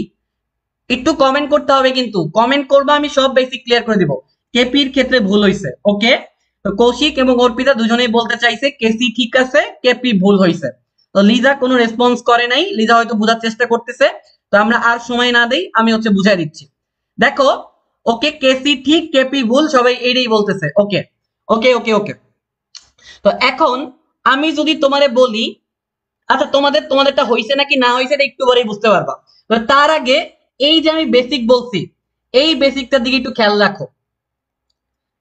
একটু কমেন্ট করতে হবে, কিন্তু কমেন্ট করবা, আমি সব বেসিক ক্লিয়ার করে দিব। কেপির ক্ষেত্রে ভুল হয়েছে, ওকে। তো কৌশিক এবং অর্পিতা দুজনেই বলতে চাইছে কেসি ঠিক আছে, কেপি ভুল হয়েছে। তো লিজা কোনো রেসপন্স করে নাই, লিজা হয়তো বোঝার চেষ্টা করতেছে। তো আমরা আর সময় না দেই, আমি হচ্ছে বুঝাই দিচ্ছি। দেখো, ওকে কেসি ঠিক কেপি ভুল, সবাই এটাই বলতেছে। ওকে ওকে ওকে ওকে। তো এখন আমি যদি তোমারে বলি, আচ্ছা তোমাদেরটা হইছে নাকি না হইছে এটা একটু পরেই বুঝতে পারবা। তো তার আগে এই যে আমি বেসিক বলছি, এই বেসিকটার দিকে একটু খেয়াল রাখো।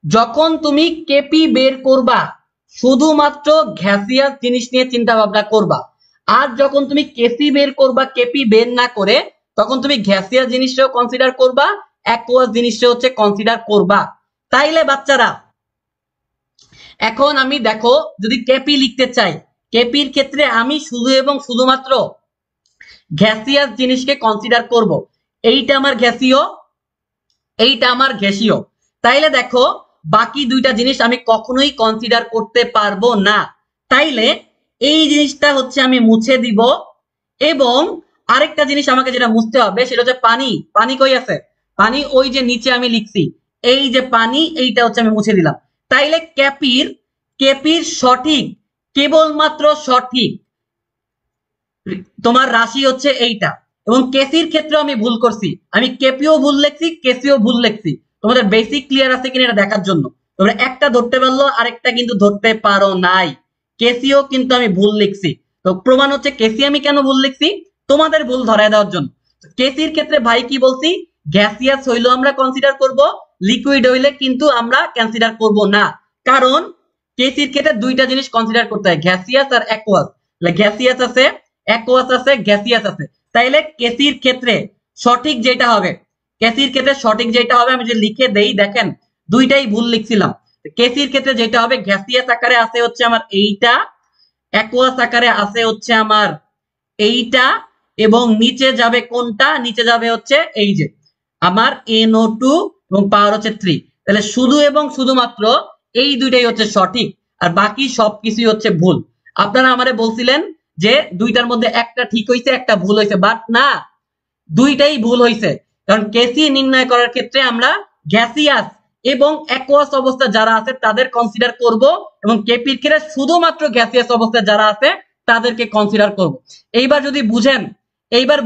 যখন তুমি কেপি বের করবা, শুধুমাত্র গ্যাসিয়াস জিনিস নিয়ে চিন্তা ভাবনা করবা। আর যখন তুমি কেসি বের করবা কেপি বের না করে, তখন তুমি গ্যাসিয়াস জিনিসটাও কনসিডার করবা, অ্যাকুয়াস জিনিসটা হচ্ছে কনসিডার করবা। তাইলে বাচ্চারা, এখন আমি দেখো যদি কেপি লিখতে চাই, কেপির ক্ষেত্রে আমি শুধু এবং শুধুমাত্র গ্যাসিয়াস জিনিসকে কনসিডার করব। এইটা আমার গ্যাসীয়, এইটা আমার গ্যাসীয়। তাইলে দেখো বাকি দুইটা জিনিস আমি কখনোই কনসিডার করতে পারবো না। তাইলে এই জিনিসটা হচ্ছে আমি মুছে দিব, এবং আরেকটা জিনিস আমাকে যেটা মুছতে হবে সেটা হচ্ছে পানি। পানি কই আছে? পানি ওই যে নিচে আমি লিখছি, এই যে পানি, এইটা হচ্ছে আমি মুছে দিলাম। তাইলে ক্যাপির, কেপির সঠিক, কেবলমাত্র সঠিক তোমার রাশি হচ্ছে এইটা। এবং কেসির ক্ষেত্রে আমি ভুল করছি, আমি কেপিও ভুল লিখছি, কেসিও ভুল লিখছি। তোমাদের বেসিক ক্লিয়ার আছে কিনা এটা দেখার জন্য। তোমরা একটা ধরতে পারলো, আরেকটা কিন্তু ধরতে পারো নাই। কেসিও কিন্তু আমি ভুল লিখছি। তো প্রমাণ হচ্ছে কেসি আমি কেন ভুল লিখছি, তোমাদের ভুল ধরায় দেওয়ার জন্য। কেসির ক্ষেত্রে ভাই কি বলছি, গ্যাসিয়াস হইলেও আমরা কনসিডার করব, লিকুইড হইলে কিন্তু আমরা কনসিডার করব না। কারণ কেসির ক্ষেত্রে দুইটা জিনিস কনসিডার করতে হয়, গ্যাসিয়াস আর অ্যাকুয়াস। গ্যাসিয়াস আছে, অ্যাকুয়াস আছে, গ্যাসিয়াস আছে। তাইলে কেসির ক্ষেত্রে সঠিক যেটা হবে, কেসির ক্ষেত্রে সঠিক যেটা হবে, আমি যে লিখে দেই, দেখেন দুইটাই ভুল লিখছিলাম। কেসির ক্ষেত্রে যেটা হবে, গ্যাসিয়াস আকারে আছে হচ্ছে আমার এইটা, অ্যাকুয়াস আকারে আছে হচ্ছে আমার এইটা, এবং নিচে যাবে কোনটা, নিচে যাবে হচ্ছে এই যে আমার NO2 এবং পাওয়ার হচ্ছে 3। তাহলে শুধু এবং শুধুমাত্র এই দুইটাই হচ্ছে সঠিক, আর বাকি সবকিছুই হচ্ছে ভুল। আপনারা আমারে বলছিলেন যে দুইটার মধ্যে একটা ঠিক হইছে একটা ভুল হইছে, বাট না, দুইটাই ভুল হইছে। কারণ কেসি নির্ণয় করার ক্ষেত্রে আমরা গ্যাসিয়াস এবং অ্যাকুয়াস অবস্থা যারা আছে তাদের কনসিডার করব, এবং কেপির ক্ষেত্রে শুধুমাত্র গ্যাসিয়াস অবস্থা যারা আছে তাদেরকে কনসিডার করব। এইবার যদি বুঝেন, এইবার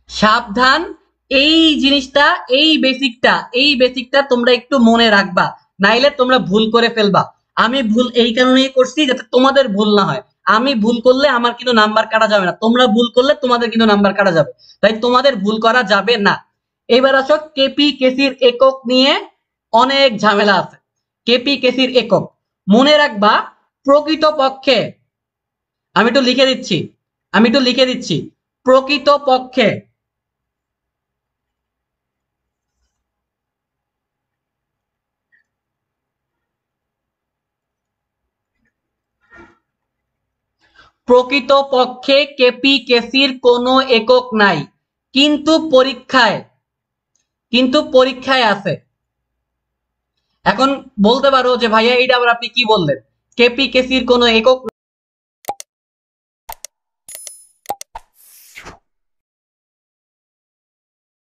সাবধান, এই জিনিসটা, এই বেসিকটা তোমরা একটু মনে রাখবা, নাইলে তোমরা ভুল করে ফেলবা। আমি ভুল এই কারণেই করছি যাতে তোমাদের ভুল না হয়। আমি ভুল করলে আমার কিন্তু নাম্বার কাটা যাবে না, তোমরা ভুল করলে তোমাদের কিন্তু নাম্বার কাটা যাবে, তাই তোমাদের ভুল করা যাবে না। এবার আসো কেপি কেসির একক নিয়ে অনেক ঝামেলা আছে। কেপি কেসির একক মনে রাখবা, প্রকৃত পক্ষে, আমি একটু লিখে দিচ্ছি, প্রকৃত পক্ষে প্রকৃতপক্ষে কেপি কেসির কোনো একক নাই, কিন্তু পরীক্ষায়, আছে। এখন বলতে পারো যে ভাইয়া এইটা আবার আপনি কি বললেন, কেপি কেসির কোনো একক